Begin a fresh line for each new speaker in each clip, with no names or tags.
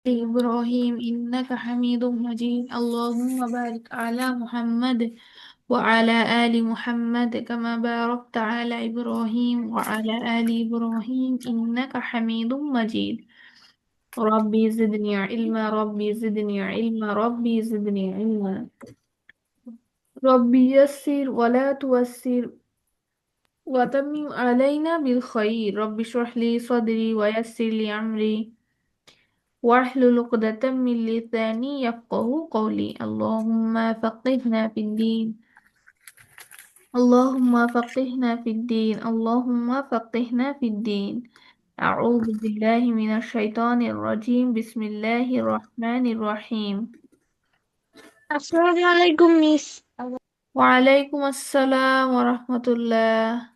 إبراهيم إنك حميد مجيد اللهم بارك على محمد وعلى آل محمد كما باركت على إبراهيم وعلى آل إبراهيم إنك حميد مجيد ربي زدني علما ربي زدني علما ربي زدني علما ربي يسر ولا تعسر وتمم علينا بالخير ربي اشرح لي صدري ويسر لي أمري واحلل عقدة من لساني يفقه قولي اللهم فقهنا في الدين اللهم فقهنا في الدين اللهم فقهنا في الدين أعوذ بالله من الشيطان الرجيم بسم الله الرحمن الرحيم
আসসালামু আলাইকুম miss.
وعليكم السلام ورحمة الله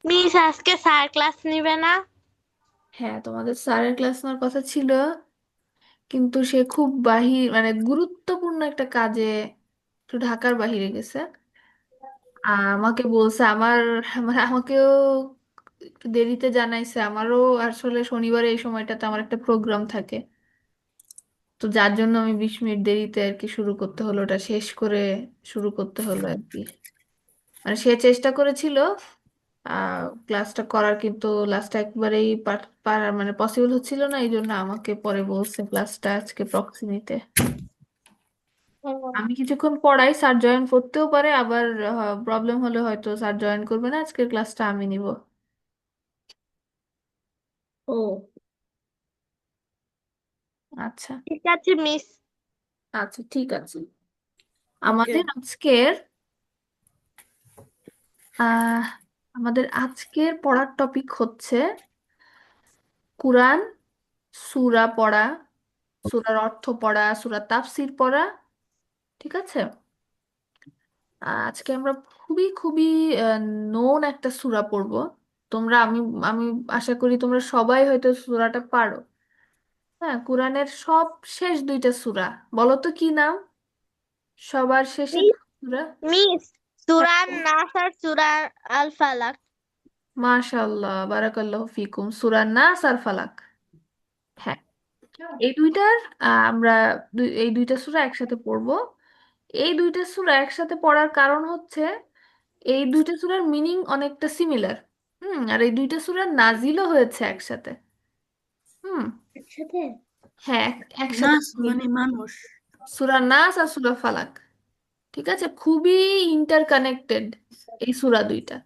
miss আজকে স্যার ক্লাস নিবে না?
হ্যাঁ তোমাদের স্যারের ক্লাস নেওয়ার কথা ছিল কিন্তু সে খুব গুরুত্বপূর্ণ একটা কাজে একটু ঢাকার বাহিরে গেছে আমাকে বলছে আমাকেও একটু দেরিতে জানাইছে আমারও আসলে শনিবারে এই সময়টাতে আমার একটা প্রোগ্রাম থাকে তো যার জন্য আমি 20 মিনিট দেরিতে আর কি শুরু করতে হলো ওটা শেষ করে শুরু করতে হলো আর কি মানে সে চেষ্টা করেছিল ক্লাসটা করার কিন্তু লাস্টটা একবারেই মানে পসিবল হচ্ছিল না এই জন্য আমাকে পরে বলছে ক্লাসটা আজকে প্রক্সি নিতে আমি কিছুক্ষণ পড়াই স্যার জয়েন করতেও পারে আবার প্রবলেম হলে হয়তো স্যার জয়েন করবে না আজকের ক্লাসটা আমি নিব
ও,
আচ্ছা
ঠিক আছে মিস।
আচ্ছা ঠিক আছে
ওকে।
আমাদের আজকের আহ আমাদের আজকের পড়ার টপিক হচ্ছে কুরআন সূরা পড়া সূরার অর্থ পড়া সূরা তাফসীর পড়া ঠিক আছে আজকে আমরা খুবই খুবই নোন একটা সূরা পড়ব তোমরা আমি আমি আশা করি তোমরা সবাই হয়তো সূরাটা পারো হ্যাঁ কোরআনের সব শেষ দুইটা সূরা বলো তো কি নাম সবার শেষের
মিস
সূরা
মিস
হ্যাঁ,
সূরা নাস আর সূরা আল ফালাক।
মাশাআল্লাহ বারাকাল্লাহু ফিকুম সূরা নাস আর ফালাক হ্যাঁ এই দুইটার আমরা এই দুইটা সূরা একসাথে পড়বো এই দুইটা সূরা একসাথে পড়ার কারণ হচ্ছে এই দুইটা সূরার মিনিং অনেকটা সিমিলার আর এই দুইটা সূরা নাজিলও হয়েছে একসাথে হুম
একসাথে?
হ্যাঁ একসাথে
নাস মানে মানুষ।
সূরা নাস আর সূরা ফালাক ঠিক আছে খুবই ইন্টারকানেক্টেড এই সূরা দুইটা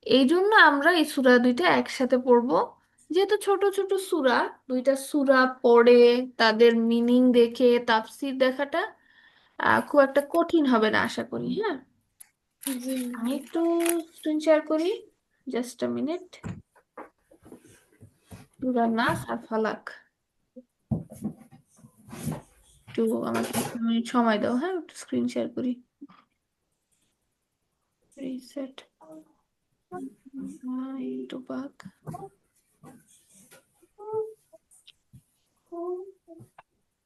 এই জন্য আমরা এই সূরা দুইটা একসাথে পড়বো যেহেতু ছোট ছোট সূরা দুইটা সূরা পড়ে তাদের মিনিং দেখে তাফসীর দেখাটা খুব একটা কঠিন হবে না আশা করি হ্যাঁ
জি।
আমি একটু স্ক্রিন শেয়ার করি জাস্ট আ মিনিট সূরা নাস আর ফালাক একটু আমাকে 1 মিনিট সময় দাও হ্যাঁ একটু স্ক্রিন শেয়ার করি রিসেট ইন্টু বাক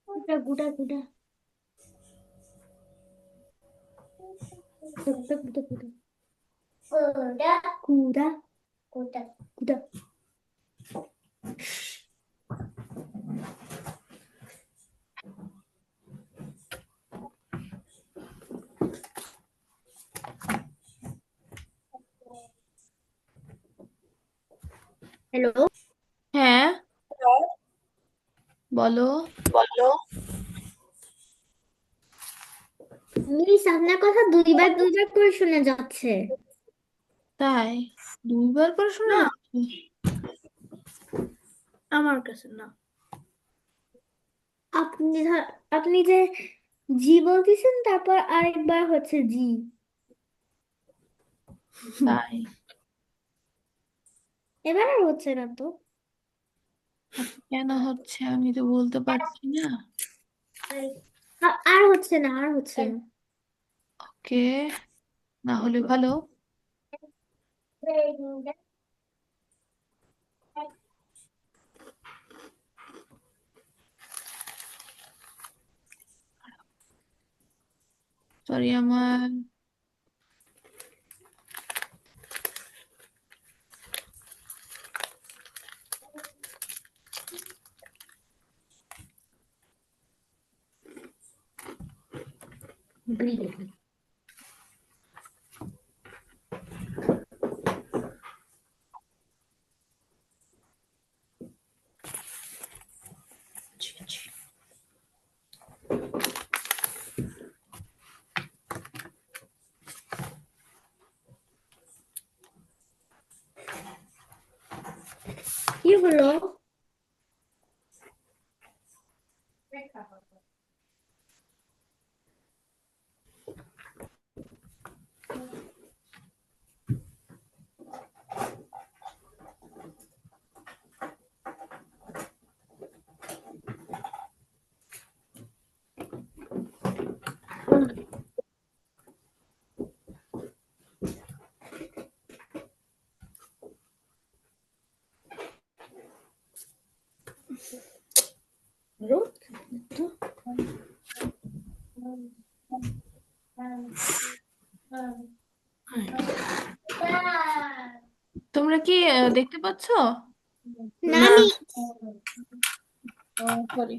গুডা গুডা গুডা গুডা গুডা গুডা গুডা গুডা গুডা। হ্যালো।
হ্যাঁ বলো
বলো। মিস আপনার কথা দুইবার দুইবার করে শোনা যাচ্ছে।
তাই দুইবার করে শোনা
না,
যাচ্ছে
আমার কাছে না।
আপনি যে জি বলতেছেন তারপর আরেকবার হচ্ছে জি।
তাই
এবার আর হচ্ছে না তো।
কেন হচ্ছে আমি তো বলতে পারছি না
আর হচ্ছে না, আর হচ্ছে না।
ওকে না হলে ভালো সরি আমার
কি হলো?
তোমরা কি দেখতে পাচ্ছ?
না,
না।
আমি
ও সরি।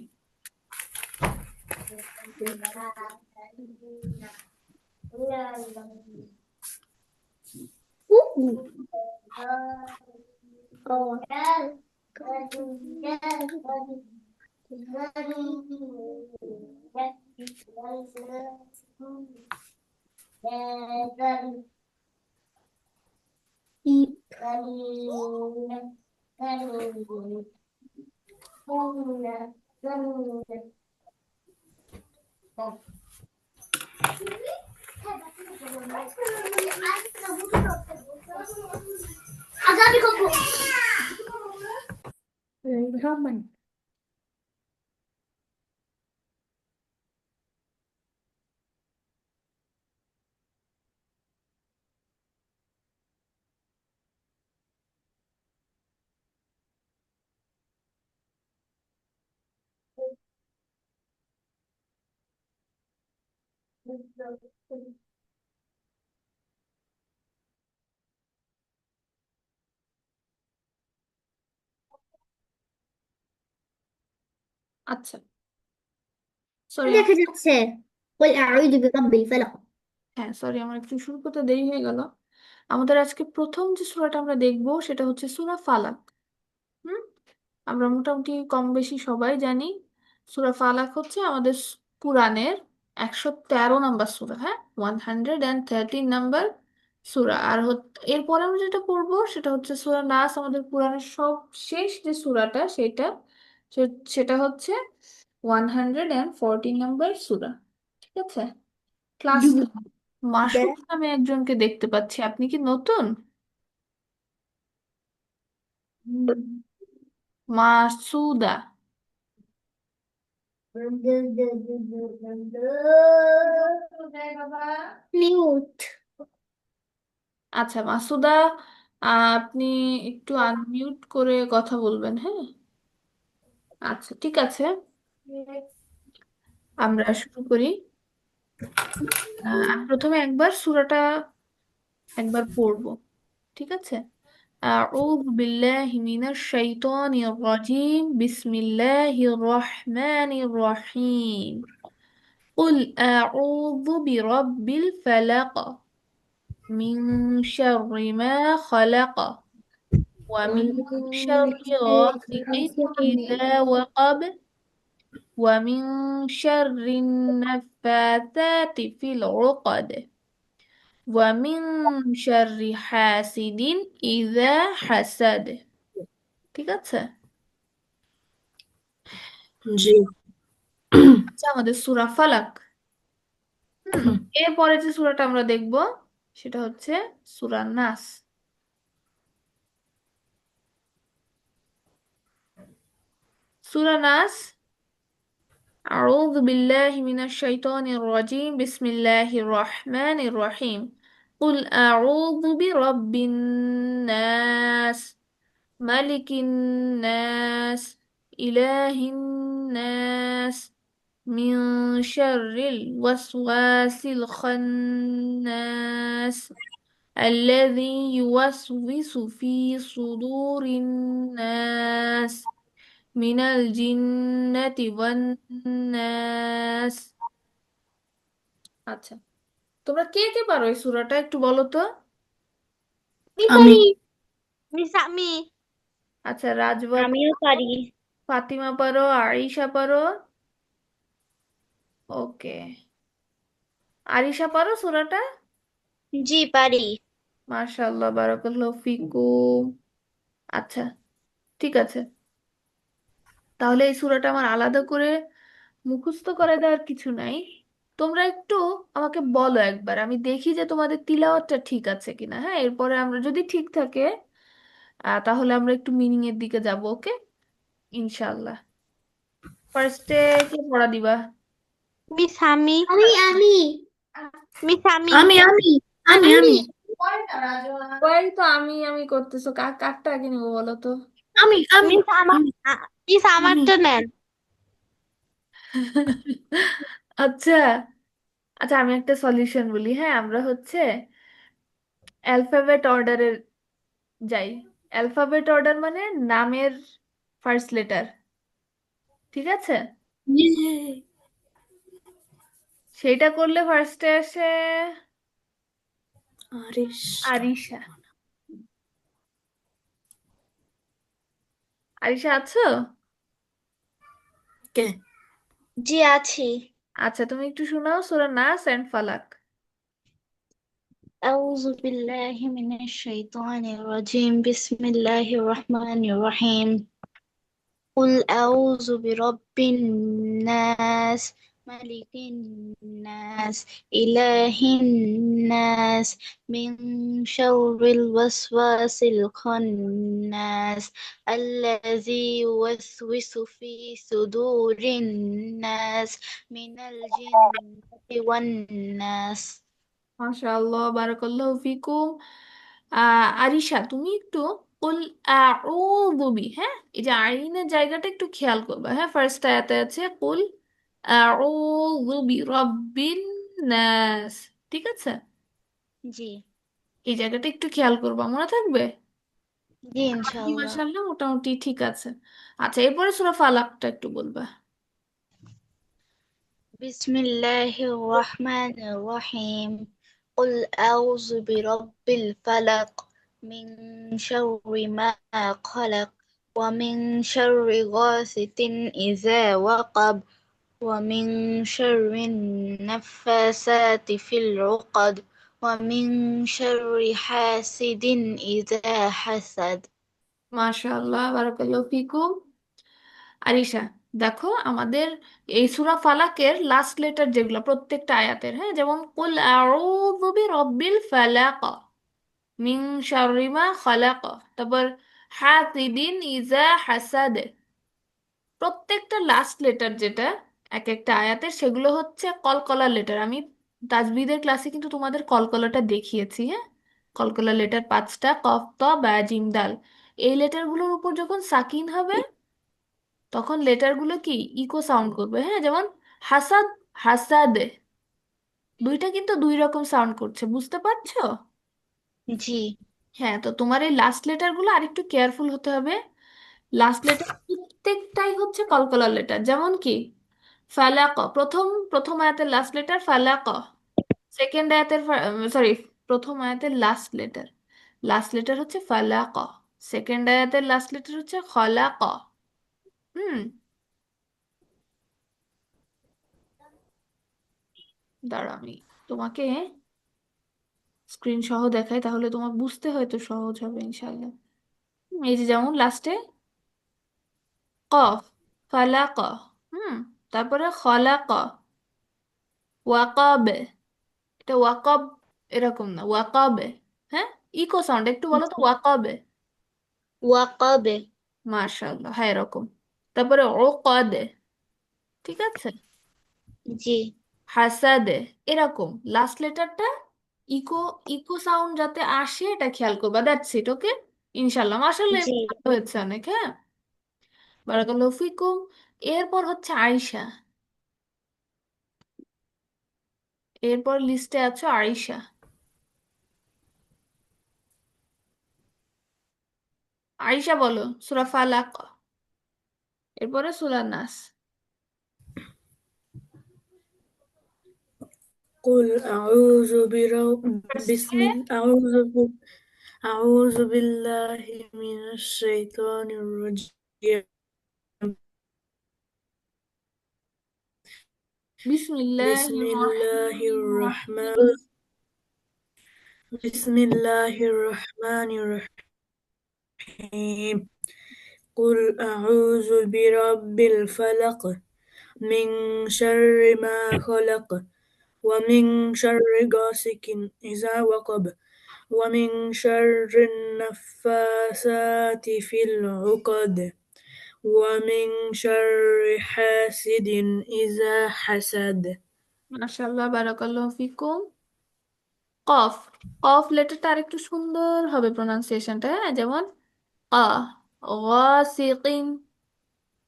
আজাদি কখন? রহমান।
আচ্ছা, সরি।
দেখা যাচ্ছে বল আউযু বিরাব্বিল ফালাক।
হ্যাঁ, সরি, আমার একটু শুরু করতে দেরি হয়ে গেল। আমাদের আজকে প্রথম যে সূরাটা আমরা দেখব সেটা হচ্ছে সূরা ফালাক। হুম। আমরা মোটামুটি কম বেশি সবাই জানি সূরা ফালাক হচ্ছে আমাদের কুরআনের 113 নম্বর সূরা। হ্যাঁ, 113 নাম্বার সূরা। আর এরপরে আমরা যেটা পড়বো সেটা হচ্ছে সূরা নাস, আমাদের কুরআনের সব শেষ যে সূরাটা সেটা সেটা হচ্ছে 114 নাম্বার সূরা। ঠিক আছে। ক্লাসে মাসুদ নামে একজনকে দেখতে পাচ্ছি, আপনি কি নতুন? মাসুদা।
নিউট।
আচ্ছা মাসুদা, আপনি একটু আনমিউট করে কথা বলবেন, হ্যাঁ? আচ্ছা, ঠিক আছে, আমরা শুরু করি। আমি প্রথমে একবার সূরাটা একবার পড়বো, ঠিক আছে? أعوذ بالله من الشيطان الرجيم بسم الله الرحمن الرحيم قل أعوذ برب الفلق من شر ما خلق ومن شر غاسق إذا وقب ومن شر النفاثات في العقد ومن شر حاسد إذا حسد। ঠিক আছে।
জি।
আচ্ছা, আমাদের সূরা ফালাক। হুম। এরপরে যে সূরাটা আমরা দেখব সেটা হচ্ছে সূরা নাস। সূরা নাস। أعوذ بالله من الشيطان الرجيم بسم الله الرحمن الرحيم قل أعوذ برب الناس ملك الناس إله الناس من شر الوسواس الخناس الذي يوسوس في صدور الناس من الجنة والناس। আচ্ছা, তোমরা কে কে পারো এই সূরাটা একটু বলো তো।
আমি
আমি।
পারি।
মিস আমি।
আচ্ছা, রাজবা
আমিও পারি।
ফাতিমা পারো, আরিশা পারো। ওকে, আরিশা পারো সূরাটা?
জি পারি।
মাশাআল্লাহ, বারাকাল্লাহু ফিকুম। আচ্ছা, ঠিক আছে, তাহলে এই সূরাটা আমার আলাদা করে মুখস্থ করে দেওয়ার কিছু নাই। তোমরা একটু আমাকে বলো একবার, আমি দেখি যে তোমাদের তিলাওয়াতটা ঠিক আছে কিনা। হ্যাঁ, এরপরে আমরা যদি ঠিক থাকে তাহলে আমরা একটু মিনিং এর দিকে যাব। ওকে, ইনশাআল্লাহ। ফার্স্টে কে পড়া দিবা?
মিস আমি।
আমি
মিস আমি।
আমি আমি
আমি
আমি
ওই তো আমি করতেছো, কাকটা আগে নিবো বলো তো।
আমি আমি
মিস আমার
আমি
মিস
আমি
আমারটা নেন।
আচ্ছা, আচ্ছা, আমি একটা সলিউশন বলি। হ্যাঁ, আমরা হচ্ছে অ্যালফাবেট অর্ডারে যাই। অ্যালফাবেট অর্ডার মানে নামের ফার্স্ট লেটার, ঠিক আছে?
ইয়ে।
সেইটা করলে ফার্স্টে আসে
আরিশ।
আরিশা। আরিশা আছো?
কে?
জি আছি।
আচ্ছা, তুমি একটু শোনাও সূরা নাস এন্ড ফালাক।
أعوذ بالله من الشيطان الرجيم بسم الله الرحمن الرحيم قل أعوذ برب الناس ملك الناس إله الناس من شر الوسواس الخناس الذي يوسوس في صدور الناس من الجنة والناس.
মাশাআল্লাহ, বারাকাল্লাহু ফিকুম। আরিশা, তুমি একটু কুল আউযু হ্যাঁ, এই যে আইনের জায়গাটা একটু খেয়াল করবে। হ্যাঁ, ফার্স্ট আয়াতে আছে কুল আউযু রাব্বিন নাস, ঠিক আছে?
জি।
এই জায়গাটা একটু খেয়াল করবা, মনে থাকবে।
জি
বাকি
ইনশাল্লাহ।
মাশাআল্লাহ মোটামুটি ঠিক আছে। আচ্ছা, এরপরে সূরা ফালাকটা একটু বলবা।
بسم الله الرحمن الرحيم قل أعوذ برب الفلق من شر ما خلق ومن شر غاسق إذا وقب ومن شر النفاسات في العقد ومن شر حاسد إذا حسد.
মাশাআল্লাহ, বারাকাল্লাহু ফিকুম। আরিশা, দেখো আমাদের এই সূরা ফালাকের লাস্ট লেটার যেগুলো প্রত্যেকটা আয়াতের, হ্যাঁ, যেমন কুল আউযু বিরাব্বিল ফালাক মিন শাররি মা খালাক, তারপর হাসিদিন ইজা হাসাদ, প্রত্যেকটা লাস্ট লেটার যেটা এক একটা আয়াতের, সেগুলো হচ্ছে কলকলার লেটার। আমি তাজবিদের ক্লাসে কিন্তু তোমাদের কলকলাটা দেখিয়েছি। হ্যাঁ, কলকলার লেটার পাঁচটা, কফ ত বা জিম দাল। এই লেটারগুলোর উপর যখন সাকিন হবে তখন লেটারগুলো কি ইকো সাউন্ড করবে। হ্যাঁ, যেমন হাসাদ, হাসাদে, দুইটা কিন্তু দুই রকম সাউন্ড করছে, বুঝতে পারছো?
জি।
হ্যাঁ, তো তোমার এই লাস্ট লেটারগুলো আরেকটু কেয়ারফুল হতে হবে। লাস্ট লেটার প্রত্যেকটাই হচ্ছে কলকলার লেটার। যেমন কি ফালাক, প্রথম প্রথম আয়াতের লাস্ট লেটার ফালাক, সেকেন্ড আয়াতের সরি, প্রথম আয়াতের লাস্ট লেটার হচ্ছে ফালাক, সেকেন্ড আয়াতের লাস্ট লেটার হচ্ছে খলাক। হুম, দাঁড়া আমি তোমাকে স্ক্রিন সহ দেখাই, তাহলে তোমার বুঝতে হয়তো সহজ হবে ইনশাল্লাহ। এই যে যেমন লাস্টে কফ, ফালাক, হুম, তারপরে খলাক, ওয়াকাবে, এটা ওয়াকাব এরকম না, ওয়াকাবে। হ্যাঁ, ইকো সাউন্ড একটু বলো তো, ওয়াকাবে।
ওয়াকাব।
মাশাআল্লাহ, হ্যাঁ এরকম। তারপরে ওকাদে, ঠিক আছে?
জি।
হাসাদে, এরকম লাস্ট লেটারটা ইকো ইকো সাউন্ড যাতে আসে এটা খেয়াল করবা। দ্যাটস ইট, ওকে, ইনশাল্লাহ। মাশাআল্লাহ,
জি।
ভালো হয়েছে অনেক। হ্যাঁ, বারাকাল্লাহু ফিকুম। এরপর হচ্ছে আয়েশা, এরপর লিস্টে আছো আয়েশা। আয়েশা বলো সূরা ফালাক, এরপরে সূরা নাস।
قل أعوذ بالله من الشيطان الرجيم.
বিসমিল্লাহির
بسم الله
রহমানির
الرحمن
রহিম।
بسم الله الرحمن الرحيم. قل أعوذ برب الفلق من شر ما خلق ومن شر غاسق إذا وقب ومن شر النفاثات في العقد ومن شر حاسد إذا حسد.
মাশাআল্লাহ, বারাকাল্লাহু ফিকুম। কফ, কফ লেটারটা আরেকটু সুন্দর হবে প্রোনাউন্সিয়েশনটা, হ্যাঁ, যেমন আ, গাসিকিন,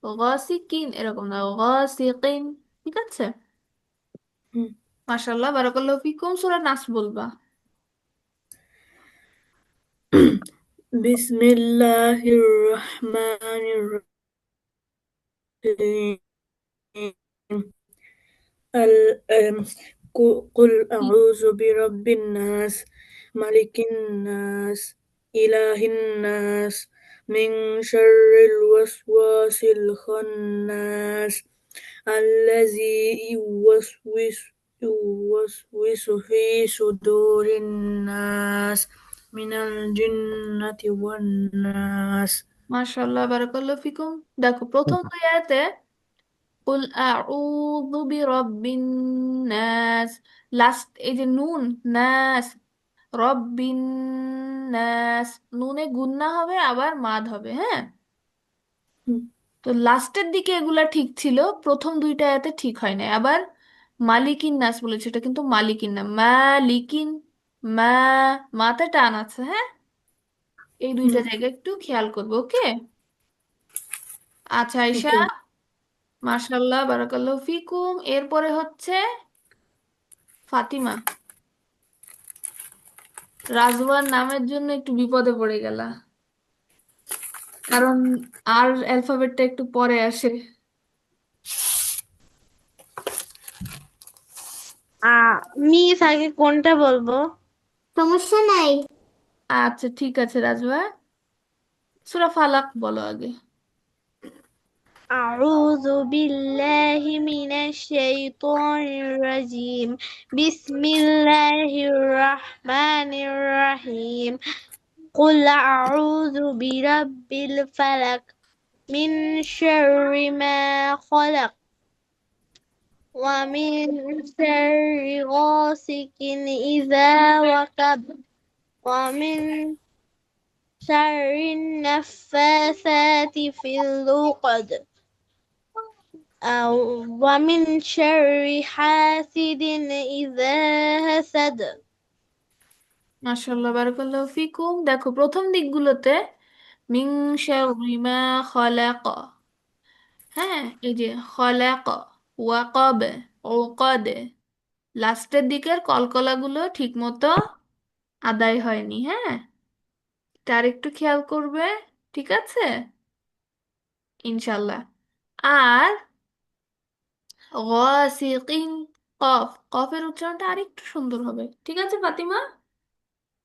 গাসিকিন এরকম না, গাসিকিন। ঠিক আছে? মাশাআল্লাহ, বারাকাল্লাহু ফিকুম। সূরা নাস বলবা।
بسم الله الرحمن الرحيم. ال- أم، قل أعوذ برب الناس ملك الناس إله الناس من شر الوسواس الخناس الذي يوسوس في صدور الناس من الجنة والناس.
মাশাআল্লাহ, বারাকাল্লাহু ফিকুম। দেখো প্রথম দুই আয়াতে কুল আউযু বিরাব্বিন নাস, লাস্ট এই যে নুন, নাস, রব্বিন নাস, নুনে গুন্না হবে আবার মাদ হবে, হ্যাঁ। তো লাস্টের দিকে এগুলা ঠিক ছিল, প্রথম দুইটা আয়াতে ঠিক হয় না। আবার মালিকিন নাস বলেছে, এটা কিন্তু মালিকিন না, মালিকিন। মা, মাতে টান আছে, হ্যাঁ। এই দুইটা জায়গায় একটু খেয়াল করবো, ওকে? আচ্ছা আয়শা,
ওকে।
মাশাল্লাহ, বারাকাল্লাহু ফিকুম। এরপরে হচ্ছে ফাতিমা। রাজওয়ার নামের জন্য একটু বিপদে পড়ে গেলা, কারণ আর অ্যালফাবেটটা একটু পরে আসে।
মিস আগে কোনটা বলবো?
সমস্যা নাই।
আচ্ছা ঠিক আছে রাজওয়া, সূরা ফালাক বলো আগে।
أعوذ بالله من الشيطان الرجيم. بسم الله الرحمن الرحيم. قل أعوذ برب الفلق من شر ما خلق ومن شر غاسق إذا وقب ومن شر النفاثات في العقد ومن شر حاسد إذا حسد.
মাশাআল্লাহ, বারাকাল্লাহু ফিকুম। দেখো প্রথম দিকগুলোতে মিন শাররি মা খালাক, হ্যাঁ, এই যে খালাক, ওয়াকাব, উকাদ, লাস্টের দিকের কলকলাগুলো ঠিক মতো আদায় হয়নি, হ্যাঁ। তার একটু খেয়াল করবে, ঠিক আছে, ইনশাল্লাহ। আর গাসিকিন, কফ, কফের উচ্চারণটা আরেকটু সুন্দর হবে, ঠিক আছে ফাতিমা,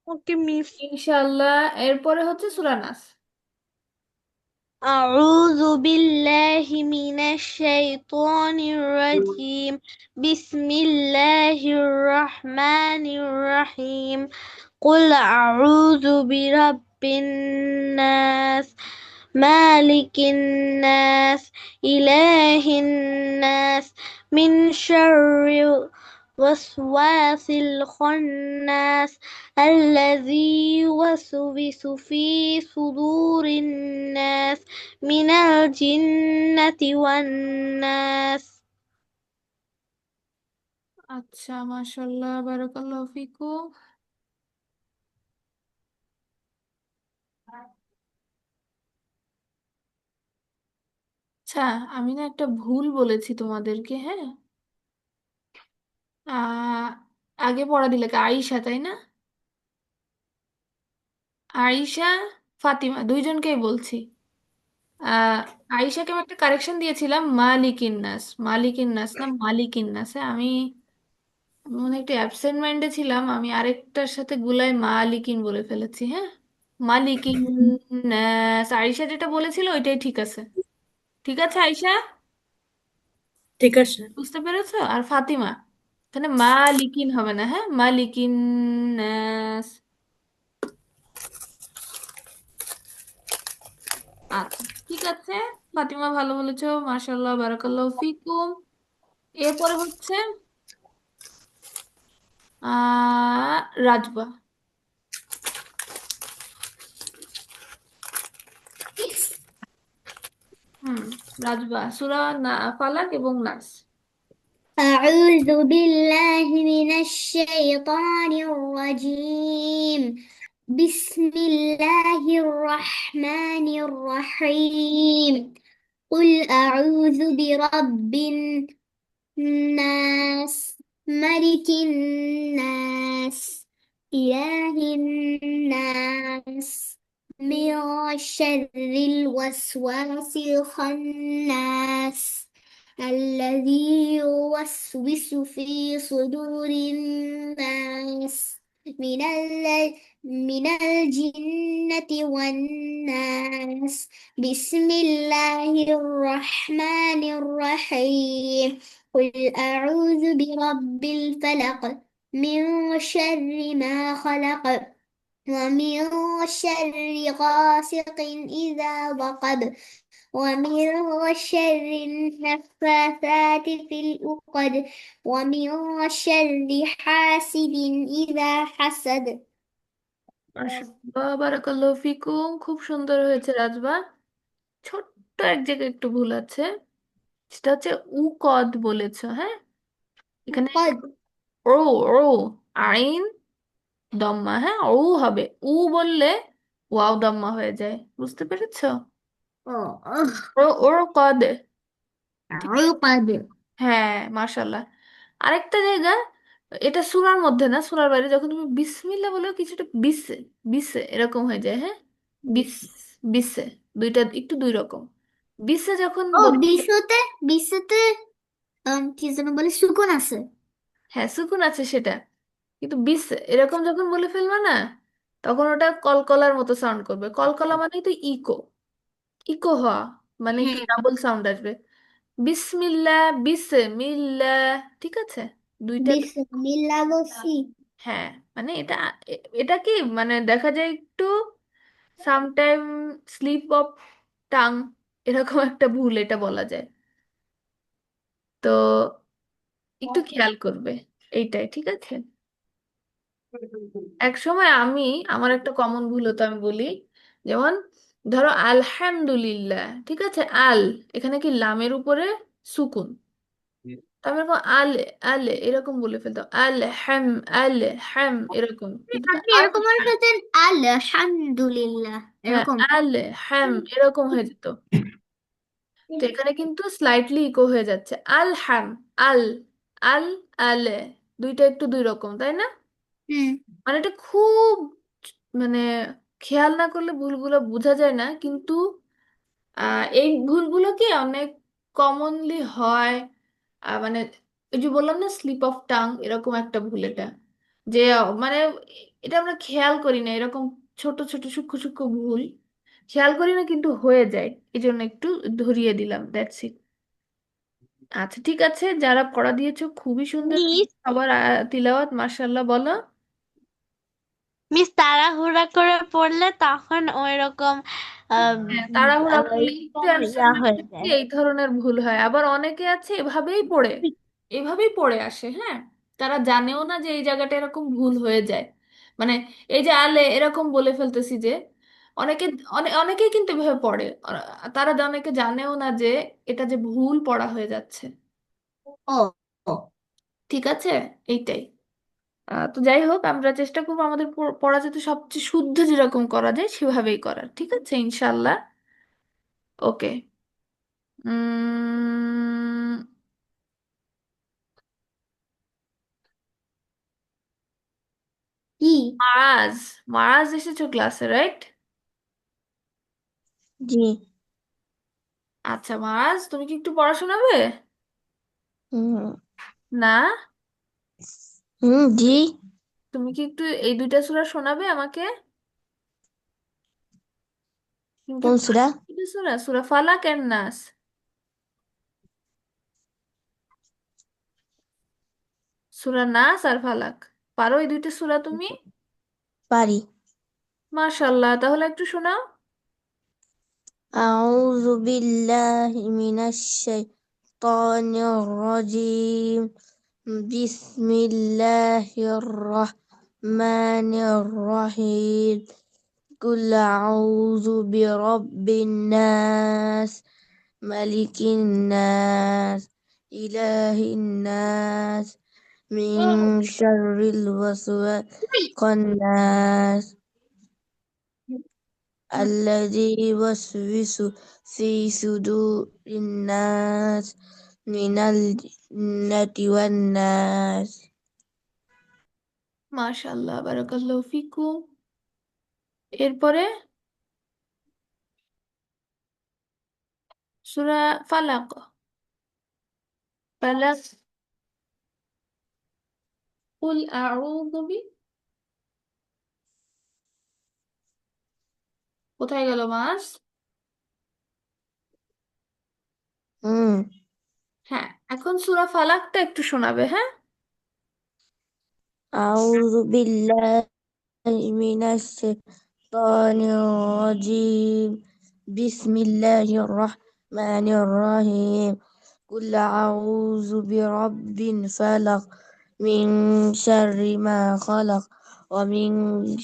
ওকে মিস।
ইনশাল্লাহ। এরপরে হচ্ছে সূরা নাস।
أعوذ بالله من الشيطان الرجيم. بسم الله الرحمن الرحيم. قل أعوذ برب الناس مالك الناس إله الناس من شر وسواس الخناس الذي يوسوس في صدور الناس من الجنة والناس.
আচ্ছা, মাশাল্লাহ, বারাকাল্লাহু ফিকুম। আচ্ছা, আমি না একটা ভুল বলেছি তোমাদেরকে, হ্যাঁ। আহ আগে পড়া দিলে কে? আয়েশা, তাই না? আয়েশা, ফাতিমা দুইজনকেই বলছি। আহ আয়েশাকে আমি একটা কারেকশন দিয়েছিলাম, মালিকিন নাস, মালিকিন নাস না মালিকিন নাস, হ্যাঁ। আমি আমি মনে হয় একটু অ্যাবসেন্ট মাইন্ডে ছিলাম, আমি আরেকটার সাথে গুলাই মালিকিন বলে ফেলেছি। হ্যাঁ, মালিকিন নাস। আয়শা যেটা বলেছিল ওইটাই ঠিক আছে। ঠিক আছে আয়শা,
ঠিক আছে।
বুঝতে পেরেছো? আর ফাতিমা, এখানে মালিকিন হবে না, হ্যাঁ, মালিকিন নাস। আচ্ছা, ঠিক আছে, ফাতিমা ভালো বলেছো, মাশাআল্লাহ, বারাকাল্লাহু ফিকুম। এরপরে হচ্ছে রাজবা। হুম, রাজবা সূরা না ফালাক এবং নাস।
أعوذ بالله من الشيطان الرجيم. بسم الله الرحمن الرحيم. قل أعوذ برب الناس، ملك الناس، إله الناس، من شر الوسواس الخناس، الذي يوسوس في صدور الناس، من الجنة والناس. بسم الله الرحمن الرحيم. قل أعوذ برب الفلق، من شر ما خلق، ومن شر غاسق إذا وقب، ومن شر النفاثات في العقد، ومن شر حاسد إذا حسد.
মাশাআল্লাহ, বারাকাল্লাহু ফিকুম। খুব সুন্দর হয়েছে রাজবা। ছোট্ট এক জায়গায় একটু ভুল আছে, সেটা হচ্ছে উকদ বলেছো। হ্যাঁ, এখানে
قد.
ও, ও, আইন দম্মা, হ্যাঁ, ও হবে। উ বললে ওয়াও দম্মা হয়ে যায়, বুঝতে পেরেছো? ও, ওর কদ। ঠিক আছে?
عقد.
হ্যাঁ, মাশাল্লাহ। আরেকটা জায়গা, এটা সূরার মধ্যে না, সূরার বাইরে, যখন তুমি বিসমিল্লাহ বলো কিছুটা বিসে, বিসে এরকম হয়ে যায়। হ্যাঁ, বিস, বিসে, দুইটা একটু দুই রকম। বিসে যখন
ও
বলবে,
বিশুতে, বিশুতে কি যেন বলে সুকুন আছে।
হ্যাঁ সুকুন আছে সেটা, কিন্তু বিসে এরকম যখন বলে ফেলবে না, তখন ওটা কলকলার মতো সাউন্ড করবে। কলকলা মানে তো ইকো, ইকো হওয়া, মানে একটু
হ্যাঁ,
ডাবল সাউন্ড আসবে। বিসমিল্লাহ, বিসে মিল্লাহ, ঠিক আছে, দুইটা।
বিসমিল্লাহ বলছি।
হ্যাঁ, মানে এটা এটা কি মানে দেখা যায় একটু সামটাইম স্লিপ অফ টাং, এরকম একটা ভুল এটা বলা যায়। তো একটু খেয়াল করবে এইটাই, ঠিক আছে? এক সময় আমি, আমার একটা কমন ভুল হতো, আমি বলি, যেমন ধরো আলহামদুলিল্লাহ, ঠিক আছে, আল, এখানে কি লামের উপরে সুকুন, তো আমি এরকম আলে, আলে এরকম বলে ফেলতাম, আল হ্যাম, আল হ্যাম এরকম, কিন্তু
আপনি এরকম মনে ফেলতেন আলহামদুলিল্লাহ
হ্যাঁ,
এরকম।
আল হ্যাম এরকম হয়ে যেত। তো এখানে কিন্তু স্লাইটলি ইকো হয়ে যাচ্ছে, আল হ্যাম, আল, আল, আলে, দুইটা একটু দুই রকম, তাই না?
হুম।
মানে এটা খুব, মানে খেয়াল না করলে ভুলগুলো বোঝা যায় না, কিন্তু এই ভুলগুলো কি অনেক কমনলি হয়। মানে এই যে বললাম না, স্লিপ অফ টাং, এরকম একটা ভুল এটা, যে মানে এটা আমরা খেয়াল করি না, এরকম ছোট ছোট সূক্ষ্ম সূক্ষ্ম ভুল খেয়াল করি না, কিন্তু হয়ে যায়। এই জন্য একটু ধরিয়ে দিলাম, দ্যাটস ইট। আচ্ছা, ঠিক আছে, যারা পড়া দিয়েছো খুবই সুন্দর,
মিস
সবার তিলাওয়াত মাশাআল্লাহ বলো।
মিস তাড়াহুড়া করে পড়লে তখন ওই রকম
হ্যাঁ, তাড়াহুড়া করলে একটু
ইয়া
অ্যাবসেন্ট
হয়ে যায়।
এই ধরনের ভুল হয়। আবার অনেকে আছে এভাবেই পড়ে, এভাবেই পড়ে আসে। হ্যাঁ, তারা জানেও না যে এই জায়গাটা এরকম ভুল হয়ে যায়। মানে এই যে আলে এরকম বলে ফেলতেছি যে, অনেকে, অনেকেই কিন্তু এভাবে পড়ে, তারা অনেকে জানেও না যে এটা যে ভুল পড়া হয়ে যাচ্ছে।
ও, ও।
ঠিক আছে, এইটাই। তো যাই হোক, আমরা চেষ্টা করবো আমাদের পড়া যাতে সবচেয়ে শুদ্ধ যেরকম করা যায় সেভাবেই করার, ঠিক আছে, ইনশাল্লাহ। ওকে। উম
কি?
মারাজ, মারাজ এসেছো ক্লাসে, রাইট?
জি।
আচ্ছা মারাজ, তুমি কি একটু পড়া শোনাবে?
হুম।
না,
জি।
তুমি কি একটু এই দুইটা সূরা শোনাবে আমাকে? তুমি কি
কোন
পারো
সূরা?
এই দুইটা সূরা, সূরা ফালাক এন্ড নাস? সূরা নাস আর ফালাক, পারো এই দুইটা সূরা তুমি?
পারি।
মাশাআল্লাহ, তাহলে একটু শোনাও।
আউযু বিল্লাহি মিনাশ শাইতানির রাজিম। বিসমিল্লাহির রহমানির রহিম। কুল আউযু বিরাব্বিন নাস, মালিকিন নাস, ইলাহিন নাস, মিন শাররিল ওয়াসওয়াসিন নাস,
হুম,
الذي يوسوس في صدور الناس من الجنة والناس.
মাশাআল্লাহ, বারাকাল্লাহু ফিকুম। এরপরে সূরা ফালাক। ফালাক, কুল আউযু কোথায় গেল মাস?
হুম।
হ্যাঁ, এখন সূরা ফালাকটা একটু শোনাবে, হ্যাঁ?
أعوذ بالله من الشيطان الرجيم. بسم الله الرحمن الرحيم. قل أعوذ برب الفلق، من شر ما خلق، ومن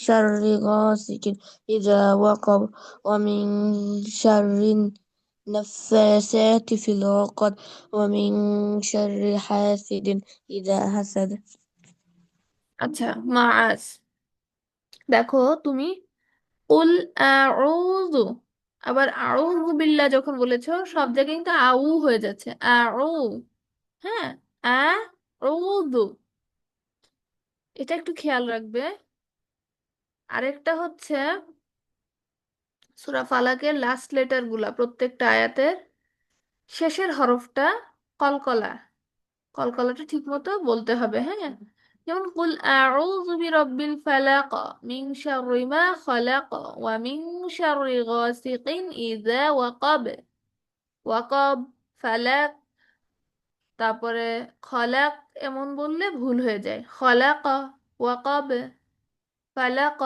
شر غاسق إذا وقب، ومن شر النفاثات في العقد، ومن شر حاسد إذا حسد.
আচ্ছা, মাআজ, দেখো তুমি কুল আউযু, আবার আউযু বিল্লাহ যখন বলেছো সব জায়গায় কিন্তু আউ হয়ে যাচ্ছে, আউ। হ্যাঁ, আউযু, এটা একটু খেয়াল রাখবে। আরেকটা হচ্ছে সূরা ফালাকের লাস্ট লেটার গুলা প্রত্যেকটা আয়াতের শেষের হরফটা কলকলা, কলকলাটা ঠিক মতো বলতে হবে, হ্যাঁ? যেমন কুল আউযু বিরাব্বিল ফালাক, মিন শাররি মা খালাক, ওয়া মিন শাররি গাসিকিন ইযা ওয়াকাব। ওয়াকাব, ফালাক, তারপরে খলাক, এমন বললে ভুল হয়ে যায়। খলাক, ওয়াকাব, ফালাক,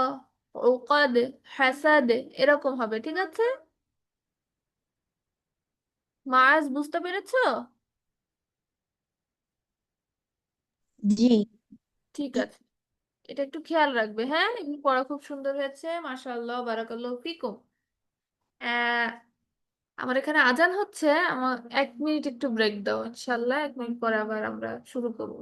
উকাদ, হাসাদ, এরকম হবে, ঠিক আছে? মাস, বুঝতে পেরেছো?
জি।
ঠিক আছে, এটা একটু খেয়াল রাখবে, হ্যাঁ? এমনি পড়া খুব সুন্দর হয়েছে, মাশাআল্লাহ, বারাকাল্লাহু ফিকুম। আহ, আমার এখানে আজান হচ্ছে, আমার 1 মিনিট একটু ব্রেক দাও, ইনশাল্লাহ 1 মিনিট পরে আবার আমরা শুরু করবো।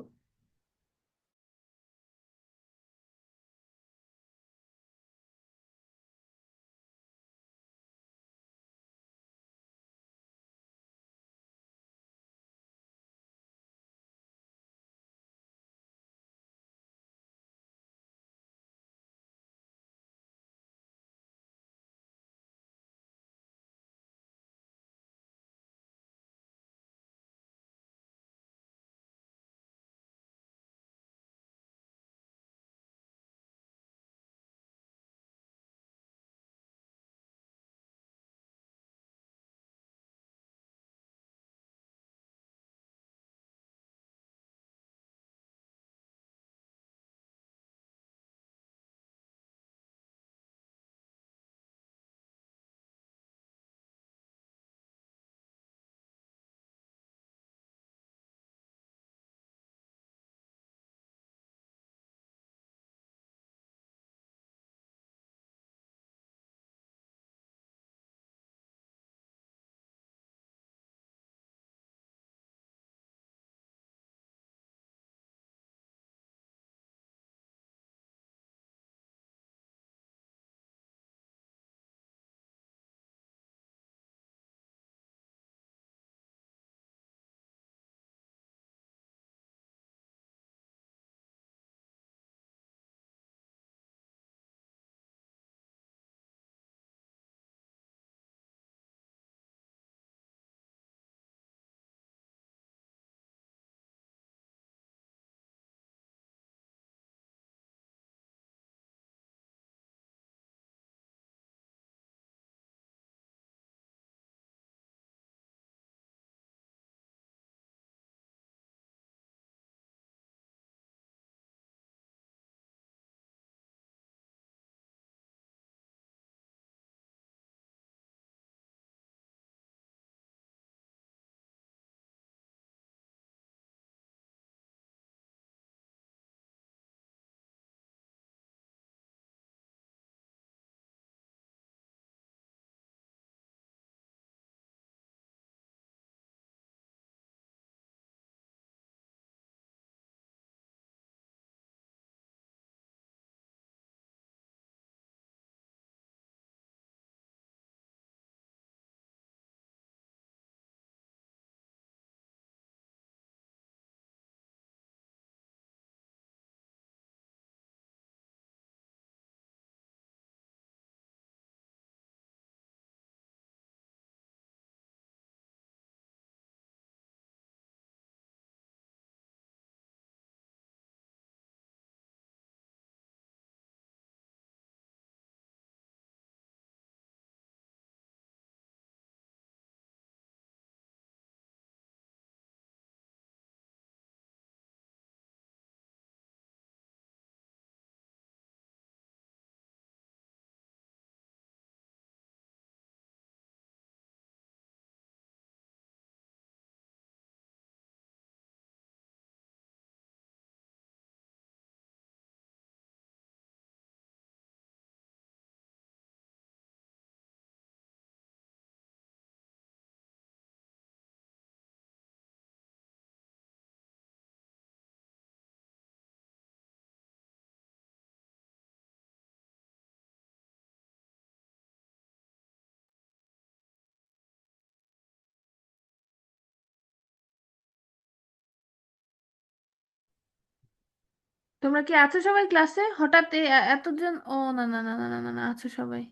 তোমরা কি আছো সবাই ক্লাসে? হঠাৎ এতজন, ও না না না না না না না, আছো সবাই,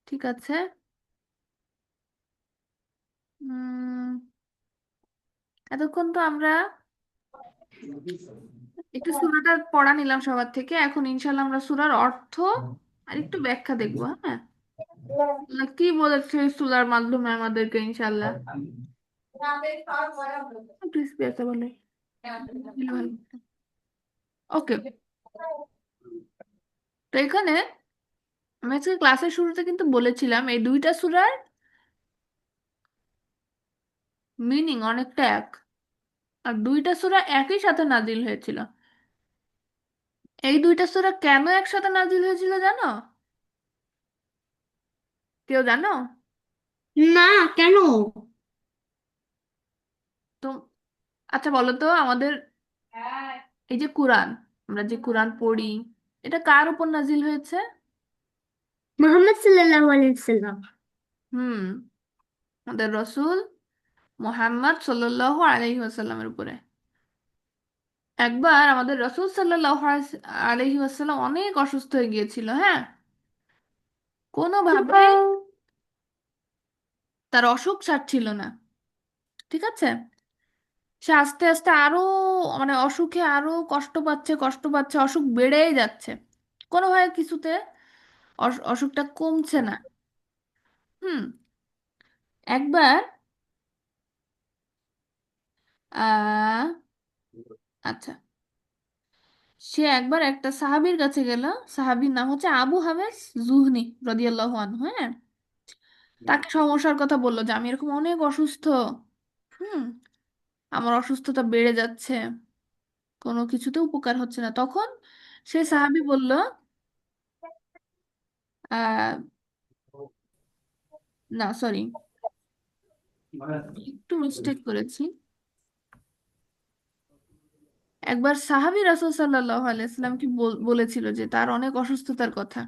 ঠিক আছে। উম এতক্ষণ তো আমরা একটু সূরাটা পড়া নিলাম সবার থেকে, এখন ইনশাল্লাহ আমরা সূরার অর্থ আর একটু ব্যাখ্যা দেখবো, হ্যাঁ। আল্লাহ কি বলেছে এই সূরার মাধ্যমে আমাদেরকে, ইনশাল্লাহ। ক্রিসপি আছে বলে ওকে। তো এখানে আমি আজকে ক্লাসের শুরুতে কিন্তু বলেছিলাম এই দুইটা সূরার মিনিং অনেকটা এক, আর দুইটা সূরা একই সাথে নাজিল হয়েছিল। এই দুইটা সূরা কেন একসাথে নাজিল হয়েছিল জানো? কেউ জানো?
না, কেন?
তো আচ্ছা বলো তো, আমাদের এই যে কোরআন, আমরা যে কোরআন পড়ি, এটা কার উপর নাজিল হয়েছে?
মোহাম্মদ সাল্লাল্লাহু আলাইহি সাল্লাম।
হুম, আমাদের রসুল মুহাম্মদ সাল্লাল্লাহু আলাইহি ওয়াসাল্লামের উপরে। একবার আমাদের রসুল সাল্লাল্লাহু আলাইহি ওয়াসাল্লাম অনেক অসুস্থ হয়ে গিয়েছিল, হ্যাঁ। কোনোভাবেই তার অসুখ সারছিল না, ঠিক আছে। সে আস্তে আস্তে আরো, মানে অসুখে আরো কষ্ট পাচ্ছে, কষ্ট পাচ্ছে, অসুখ বেড়েই যাচ্ছে, কোনোভাবে কিছুতে অসুখটা কমছে না। হুম। একবার আহ আচ্ছা, সে একবার একটা সাহাবীর কাছে গেল। সাহাবীর নাম হচ্ছে আবু হামেস জুহনি রাদিয়াল্লাহু আনহু, হ্যাঁ। তাকে সমস্যার কথা বললো যে আমি এরকম অনেক অসুস্থ, হুম, আমার অসুস্থতা বেড়ে যাচ্ছে, কোনো কিছুতে উপকার হচ্ছে না। তখন সে সাহাবী বলল, আহ না সরি, একটু মিস্টেক করেছি। একবার সাহাবী রাসূল সাল্লাল্লাহু আলাইহি সাল্লামকে বলেছিল যে তার অনেক অসুস্থতার কথা।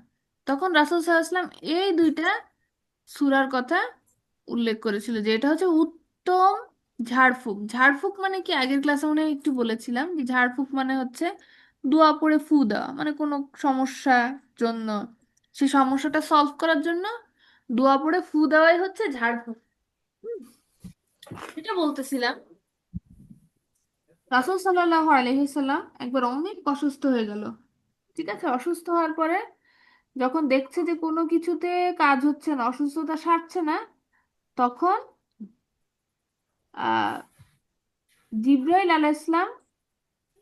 তখন রাসূল সাল্লাল্লাহু আলাইহি সাল্লাম এই দুইটা সূরার কথা উল্লেখ করেছিল, যে এটা হচ্ছে উত্তম ঝাড়ফুঁক। ঝাড়ফুঁক মানে কি, আগের ক্লাসে মনে হয় একটু বলেছিলাম যে ঝাড়ফুঁক মানে হচ্ছে দোয়া পড়ে ফু দেওয়া, মানে কোনো সমস্যার জন্য, সেই সমস্যাটা সলভ করার জন্য দোয়া পড়ে ফু দেওয়াই হচ্ছে ঝাড়ফুঁক। এটা বলতেছিলাম, রাসূল সাল্লাল্লাহু আলাইহি সাল্লাম একবার অনেক অসুস্থ হয়ে গেল, ঠিক আছে। অসুস্থ হওয়ার পরে যখন দেখছে যে কোনো কিছুতে কাজ হচ্ছে না, অসুস্থতা সারছে না, তখন আহ জিব্রাইল আলাইহিস সালাম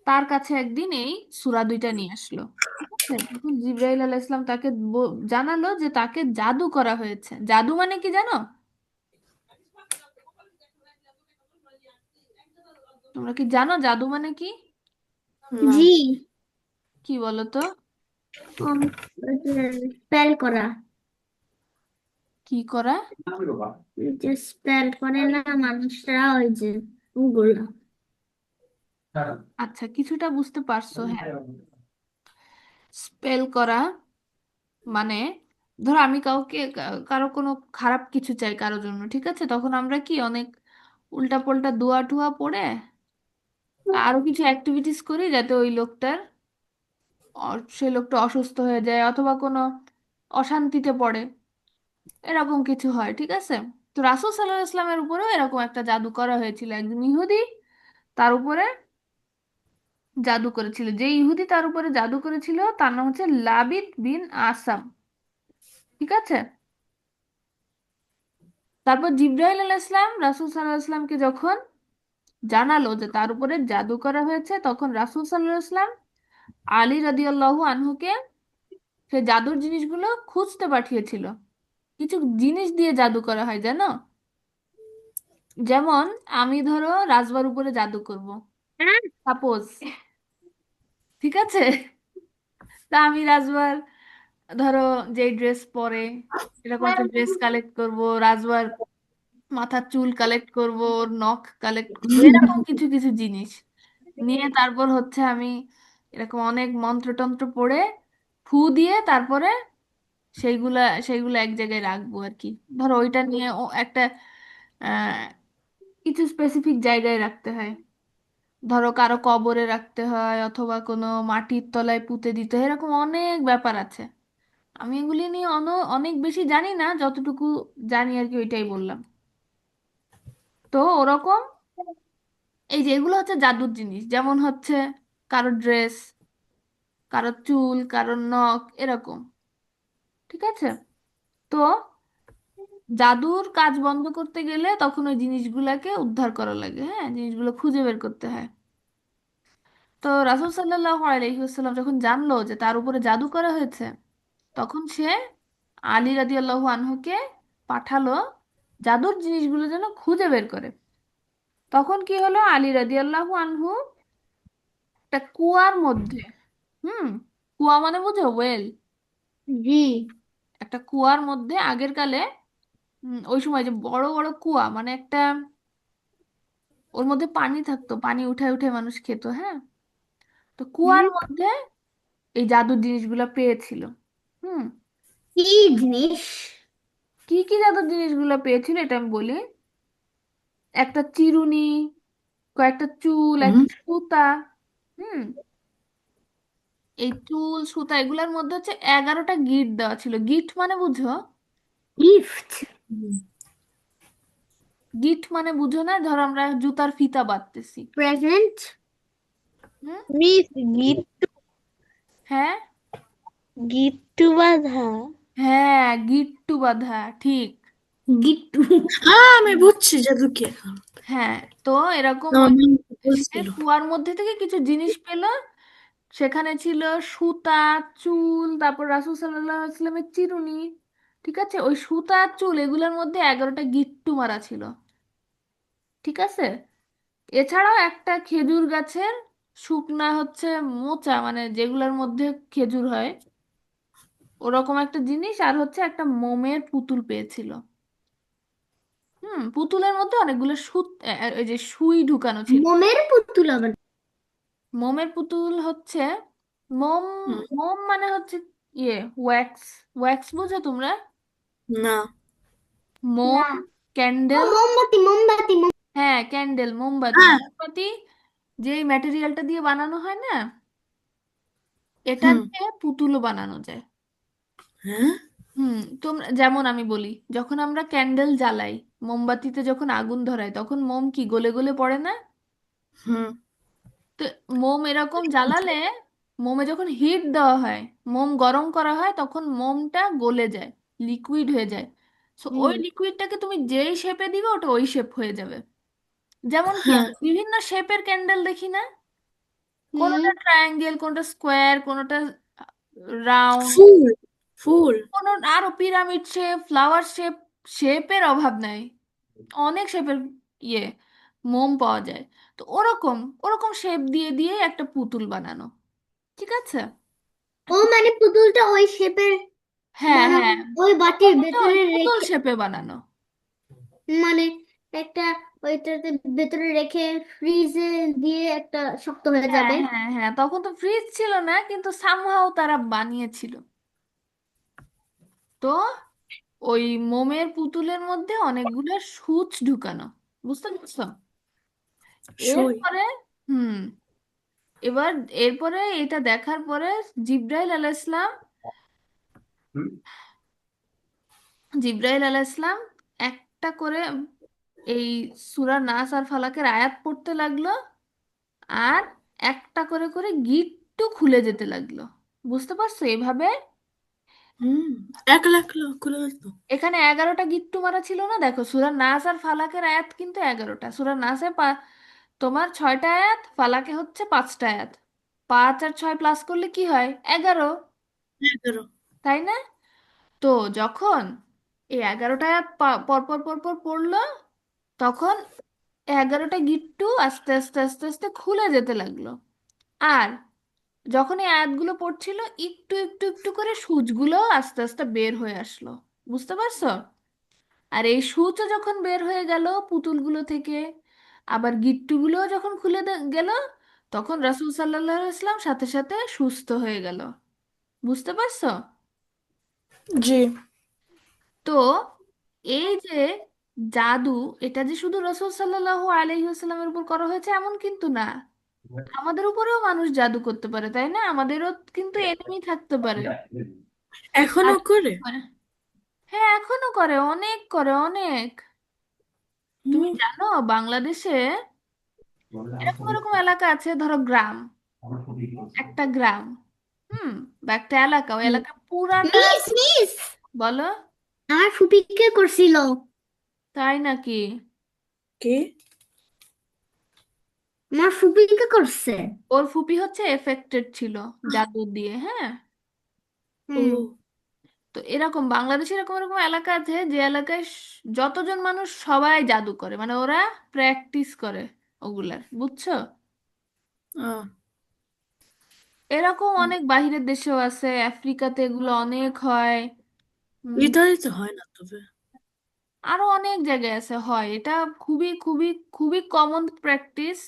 তার কাছে একদিন এই সূরা দুইটা নিয়ে আসলো, ঠিক আছে। তখন জিব্রাইল আলাইহিস সালাম তাকে জানালো যে তাকে জাদু করা হয়েছে। জাদু মানে কি জানো? তোমরা কি জানো জাদু মানে কি?
না।
জি।
কি বলো তো?
উম, স্পেল করা।
কি করা?
যে স্পেল করে না মানুষরা, ওই যে ওগুলো।
আচ্ছা, কিছুটা বুঝতে পারছো, হ্যাঁ। স্পেল করা মানে, ধরো আমি কাউকে কারো কোনো খারাপ কিছু চাই কারোর জন্য, ঠিক আছে, তখন আমরা কি অনেক উল্টা পাল্টা দোয়া টুয়া পড়ে আরো কিছু অ্যাক্টিভিটিস করি যাতে ওই লোকটার সেই লোকটা অসুস্থ হয়ে যায় অথবা কোনো অশান্তিতে পড়ে, এরকম কিছু হয়, ঠিক আছে। তো রাসূল সাল্লাল্লাহু আলাইহি ইসলামের উপরেও এরকম একটা জাদু করা হয়েছিল। একজন ইহুদি তার উপরে জাদু করেছিল। যে ইহুদি তার উপরে জাদু করেছিল তার নাম হচ্ছে লাবিদ বিন আসাম, ঠিক আছে। তারপর জিব্রাইল আলাইহিস সালাম রাসূল সাল্লাল্লাহু আলাইহি ইসলামকে যখন জানালো যে তার উপরে জাদু করা হয়েছে, তখন রাসূল সাল্লাল্লাহু আলাইহি ইসলাম আলী রাদিয়াল্লাহু আনহুকে সেই জাদুর জিনিসগুলো খুঁজতে পাঠিয়েছিল। কিছু জিনিস দিয়ে জাদু করা হয় জানো? যেমন আমি ধরো রাজবার উপরে জাদু করব, সাপোজ, ঠিক আছে। তা আমি রাজবার, ধরো যে ড্রেস পরে এরকম একটা ড্রেস কালেক্ট করব, রাজবার মাথার চুল কালেক্ট করব, ওর নখ কালেক্ট করবো, এরকম কিছু কিছু জিনিস নিয়ে তারপর হচ্ছে আমি এরকম অনেক মন্ত্রতন্ত্র পড়ে ফু দিয়ে তারপরে সেইগুলা সেইগুলো এক জায়গায় রাখবো আর কি। ধরো ওইটা নিয়ে ও একটা আহ কিছু স্পেসিফিক জায়গায় রাখতে হয়। ধরো কারো কবরে রাখতে হয় অথবা কোনো মাটির তলায় পুঁতে দিতে হয়, এরকম অনেক ব্যাপার আছে। আমি এগুলি নিয়ে অনেক বেশি জানি না, যতটুকু জানি আর কি ওইটাই বললাম। তো ওরকম এই যে এগুলো হচ্ছে জাদুর জিনিস, যেমন হচ্ছে কারো ড্রেস, কারো চুল, কারো নখ, এরকম। ঠিক আছে? তো জাদুর কাজ বন্ধ করতে গেলে তখন ওই জিনিসগুলাকে উদ্ধার করা লাগে, হ্যাঁ, জিনিসগুলো খুঁজে বের করতে হয়। তো রাসূল সাল্লাল্লাহু আলাইহি ওয়াসাল্লাম যখন জানলো যে তার উপরে জাদু করা হয়েছে, তখন সে আলী রাদিয়াল্লাহু আনহুকে পাঠালো জাদুর জিনিসগুলো যেন খুঁজে বের করে। তখন কি হলো, আলী রাদিয়াল্লাহু আনহু একটা কুয়ার মধ্যে, হুম, কুয়া মানে বুঝো, ওয়েল,
জি।
একটা কুয়ার মধ্যে আগের কালে, ওই সময় যে বড় বড় কুয়া, মানে একটা, ওর মধ্যে পানি থাকতো, পানি উঠায় উঠে মানুষ খেত, হ্যাঁ। তো কুয়ার
হুম।
মধ্যে এই জাদুর জিনিসগুলো পেয়েছিল। হুম।
কি জিনিস?
কি কি জাদুর জিনিসগুলো পেয়েছিল এটা আমি বলি। একটা চিরুনি, কয়েকটা চুল,
হুম।
একটা সুতা। হুম। এই চুল সুতা এগুলোর মধ্যে হচ্ছে 11টা গিট দেওয়া ছিল। গিট মানে বুঝো?
গিফট।
হুম।
গিট মানে বুঝো না, ধরো আমরা জুতার ফিতা বাঁধতেছি।
প্রেজেন্ট।
হুম।
মিস গিট
হ্যাঁ,
গিট্টু বাঁধা।
হ্যাঁ, গিট্টু বাঁধা, ঠিক।
গিট্টু।
হ্যাঁ, আমি বুঝছি জাদুকে।
হ্যাঁ, তো এরকম
আমার
ওই
মা
সে
বলছিল।
কুয়ার মধ্যে থেকে কিছু জিনিস পেল। সেখানে ছিল সুতা, চুল, তারপর রাসূল সাল্লাল্লাহু আলাইহি ওয়াসাল্লামের চিরুনি। ঠিক আছে? ওই সুতা আর চুল এগুলোর মধ্যে 11টা গিট্টু মারা ছিল। ঠিক আছে? এছাড়াও একটা খেজুর গাছের শুকনা হচ্ছে মোচা, মানে যেগুলোর মধ্যে খেজুর হয়, ওরকম একটা জিনিস, আর হচ্ছে একটা মোমের পুতুল পেয়েছিল। পুতুলের মধ্যে অনেকগুলো এই যে সুই ঢুকানো ছিল।
মোমের পুতুল আবার?
মোমের পুতুল হচ্ছে মোম।
হুম।
মোম মানে হচ্ছে ইয়ে, ওয়্যাক্স। ওয়্যাক্স বুঝো তোমরা?
না।
না।
মোম,
ও
ক্যান্ডেল।
মোমবাতি, মোমবাতি,
হ্যাঁ, ক্যান্ডেল, মোমবাতি।
হ্যাঁ।
মোমবাতি যেই ম্যাটেরিয়ালটা দিয়ে বানানো হয় না, এটা
হুম।
দিয়ে পুতুলও বানানো যায়।
হ্যাঁ।
তোমরা যেমন আমি বলি, যখন আমরা ক্যান্ডেল জ্বালাই, মোমবাতিতে যখন আগুন ধরাই, তখন মোম কি গলে গলে পড়ে না?
হুম।
তো মোম এরকম জ্বালালে, মোমে যখন হিট দেওয়া হয়, মোম গরম করা হয়, তখন মোমটা গলে যায়, লিকুইড হয়ে যায়। সো ওই
হুম।
লিকুইডটাকে তুমি যেই শেপে দিবে ওটা ওই শেপ হয়ে যাবে। যেমন কি
হ্যাঁ।
আমরা বিভিন্ন শেপের ক্যান্ডেল দেখি না?
হুম।
কোনোটা ট্রায়াঙ্গেল, কোনোটা স্কোয়ার, কোনোটা রাউন্ড,
ফুল। ফুল।
কোনো আরো পিরামিড শেপ, ফ্লাওয়ার শেপ। শেপের অভাব নাই, অনেক শেপের ইয়ে মোম পাওয়া যায়। তো ওরকম ওরকম শেপ দিয়ে দিয়ে একটা পুতুল বানানো। ঠিক আছে?
ও মানে পুতুলটা ওই শেপের
হ্যাঁ,
বানাবো,
হ্যাঁ,
ওই বাটির
পুতুলটা ওই
ভেতরে
পুতুল
রেখে,
শেপে বানানো।
মানে একটা ওইটাতে ভেতরে রেখে ফ্রিজে দিয়ে একটা শক্ত হয়ে
হ্যাঁ,
যাবে।
হ্যাঁ, হ্যাঁ, তখন তো ফ্রিজ ছিল না, কিন্তু সামহাও তারা বানিয়েছিল। তো ওই মোমের পুতুলের মধ্যে অনেকগুলো সূচ ঢুকানো। বুঝতে পারছো?
সুই।
এরপরে হুম এবার এরপরে এটা দেখার পরে জিব্রাইল আলাইহিসসালাম জিব্রাইল আলাইহিসসালাম একটা করে এই সূরা নাস আর ফালাকের আয়াত পড়তে লাগলো, আর একটা করে করে গিট্টু খুলে যেতে লাগলো। বুঝতে পারছো? এভাবে
হুম। এক লাখ লোক খুলে ফেলতো।
এখানে 11টা গিট্টু মারা ছিল না, দেখো সূরা নাস আর ফালাকের আয়াত কিন্তু 11টা। সূরা নাসে তোমার 6টা আয়াত, ফালাকে হচ্ছে 5টা আয়াত। 5 আর 6 প্লাস করলে কি হয়? 11।
11।
তাই না? তো যখন এই 11টা আয়াত পর পর পর পর পড়লো, তখন 11টা গিট্টু আস্তে আস্তে আস্তে আস্তে খুলে যেতে লাগলো। আর যখন এই আয়াতগুলো পড়ছিল, একটু একটু একটু করে সূচগুলো আস্তে আস্তে বের হয়ে আসলো। বুঝতে পারছো? আর এই সূচও যখন বের হয়ে গেল পুতুলগুলো থেকে, আবার গিট্টুগুলোও যখন খুলে গেল, তখন রাসূল সাল্লাল্লাহু আলাইহি ওয়াসাল্লাম সাথে সাথে সুস্থ হয়ে গেল। বুঝতে পারছো?
জি।
তো এই যে জাদু এটা যে শুধু রাসূল সাল্লাল্লাহু আলাইহি ওয়াসাল্লামের উপর করা হয়েছে এমন কিন্তু না, আমাদের উপরেও মানুষ জাদু করতে পারে, তাই না? আমাদেরও কিন্তু এনিমি থাকতে পারে।
এখনো
আর
করে?
হ্যাঁ, এখনো করে, অনেক করে, অনেক। তুমি
হুম।
জানো বাংলাদেশে এরকম এরকম এলাকা আছে, ধরো গ্রাম, একটা গ্রাম, হুম, বা একটা এলাকা, ওই এলাকা পুরাটা।
মিস মিস
বলো।
আমার ফুপিকে করছিল।
তাই নাকি?
কে?
আমার ফুপিকে করছে।
ওর ফুপি হচ্ছে এফেক্টেড ছিল জাদু দিয়ে, হ্যাঁ।
ও।
হুম।
তো এরকম বাংলাদেশে এরকম এরকম এলাকা আছে যে এলাকায় যতজন মানুষ সবাই জাদু করে, মানে ওরা প্র্যাকটিস করে ওগুলার, বুঝছো?
আহ,
এরকম অনেক বাহিরের দেশেও আছে, আফ্রিকাতে এগুলো অনেক হয়। উম,
ইতালিতে হয় না তবে।
আরো অনেক জায়গায় আছে, হয় এটা। খুবই খুবই খুবই কমন প্র্যাকটিস।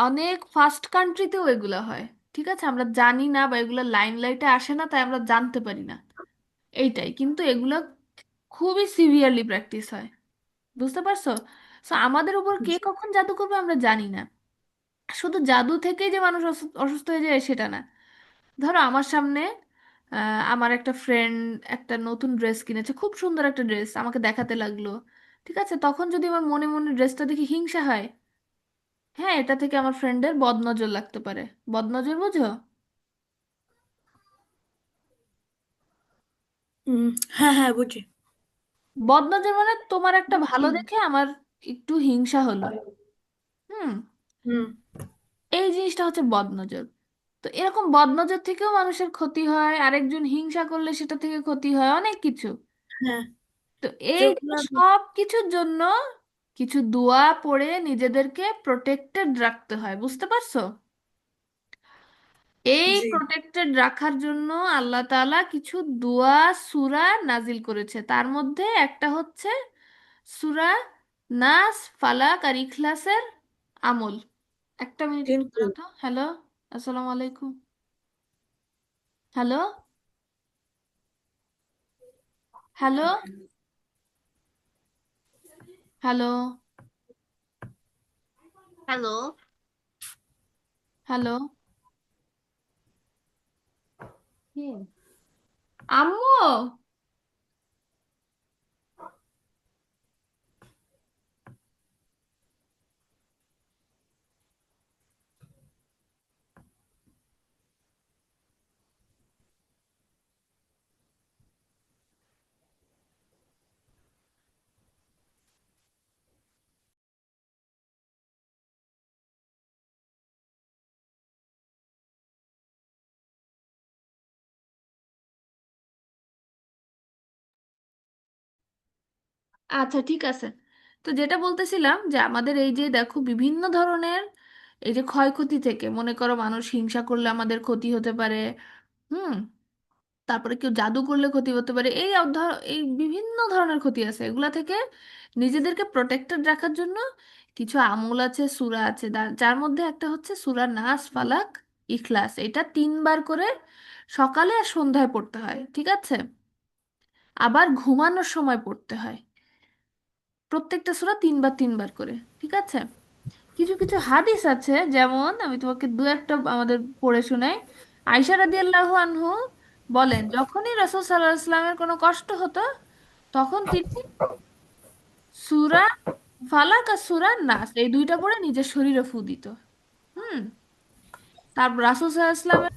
অনেক ফার্স্ট কান্ট্রিতেও এগুলো হয়। ঠিক আছে, আমরা জানি না বা এগুলো লাইন লাইটে আসে না, তাই আমরা জানতে পারি না, এইটাই। কিন্তু এগুলো খুবই সিভিয়ারলি প্র্যাকটিস হয়, বুঝতে পারছো? সো আমাদের উপর কে কখন জাদু করবে আমরা জানি না। শুধু জাদু থেকেই যে মানুষ অসুস্থ হয়ে যায় সেটা না। ধরো আমার সামনে আমার একটা ফ্রেন্ড একটা নতুন ড্রেস কিনেছে, খুব সুন্দর একটা ড্রেস আমাকে দেখাতে লাগলো। ঠিক আছে, তখন যদি আমার মনে মনে ড্রেসটা দেখে হিংসা হয়, হ্যাঁ, এটা থেকে আমার ফ্রেন্ডের বদনজর লাগতে পারে। বদনজর বুঝো?
হুম। হ্যাঁ হ্যাঁ, বুঝি।
বদনজর মানে তোমার একটা ভালো দেখে আমার একটু হিংসা হলো। হুম।
হুম।
এই জিনিসটা হচ্ছে বদনজর। তো এরকম বদনজর থেকেও মানুষের ক্ষতি হয়, আরেকজন হিংসা করলে সেটা থেকে ক্ষতি হয়, অনেক কিছু।
হ্যাঁ,
তো এই
যেগুলা।
সব কিছুর জন্য কিছু দোয়া পড়ে নিজেদেরকে প্রোটেক্টেড রাখতে হয়, বুঝতে পারছো? এই
জি।
প্রোটেক্টেড রাখার জন্য আল্লাহ তাআলা কিছু দোয়া সূরা নাজিল করেছে, তার মধ্যে একটা হচ্ছে সূরা নাস, ফালাক আর ইখলাসের আমল। একটা মিনিট একটু
কিন্তু
দাঁড়াও তো। হ্যালো, আসসালামু আলাইকুম। Hello, hello, hello,
hello.
Hello. আম্মু। আচ্ছা, ঠিক আছে। তো যেটা বলতেছিলাম যে আমাদের এই যে দেখো বিভিন্ন ধরনের এই যে ক্ষয়ক্ষতি থেকে, মনে করো মানুষ হিংসা করলে আমাদের ক্ষতি হতে পারে, হুম, তারপরে কেউ জাদু করলে ক্ষতি হতে পারে, এই বিভিন্ন ধরনের ক্ষতি আছে। এগুলা থেকে নিজেদেরকে প্রোটেক্টেড রাখার জন্য কিছু আমল আছে, সূরা আছে, যার মধ্যে একটা হচ্ছে সূরা নাস, ফালাক, ইখলাস। এটা 3 বার করে সকালে আর সন্ধ্যায় পড়তে হয়, ঠিক আছে? আবার ঘুমানোর সময় পড়তে হয়। প্রত্যেকটা সূরা 3 বার 3 বার করে, ঠিক আছে? কিছু কিছু হাদিস আছে, যেমন আমি তোমাকে দু একটা আমাদের পড়ে শোনাই। আয়েশা রাদিয়াল্লাহু আনহু বলেন, যখনই রাসূল সাল্লাল্লাহু আলাইহি ওয়াসাল্লামের কোনো কষ্ট হতো তখন তিনি সূরা ফালাক আর সূরা নাস এই দুইটা পড়ে নিজের শরীরে ফু দিত। হুম। তারপর রাসূল সাল্লাল্লাহু আলাইহি ওয়াসাল্লামের,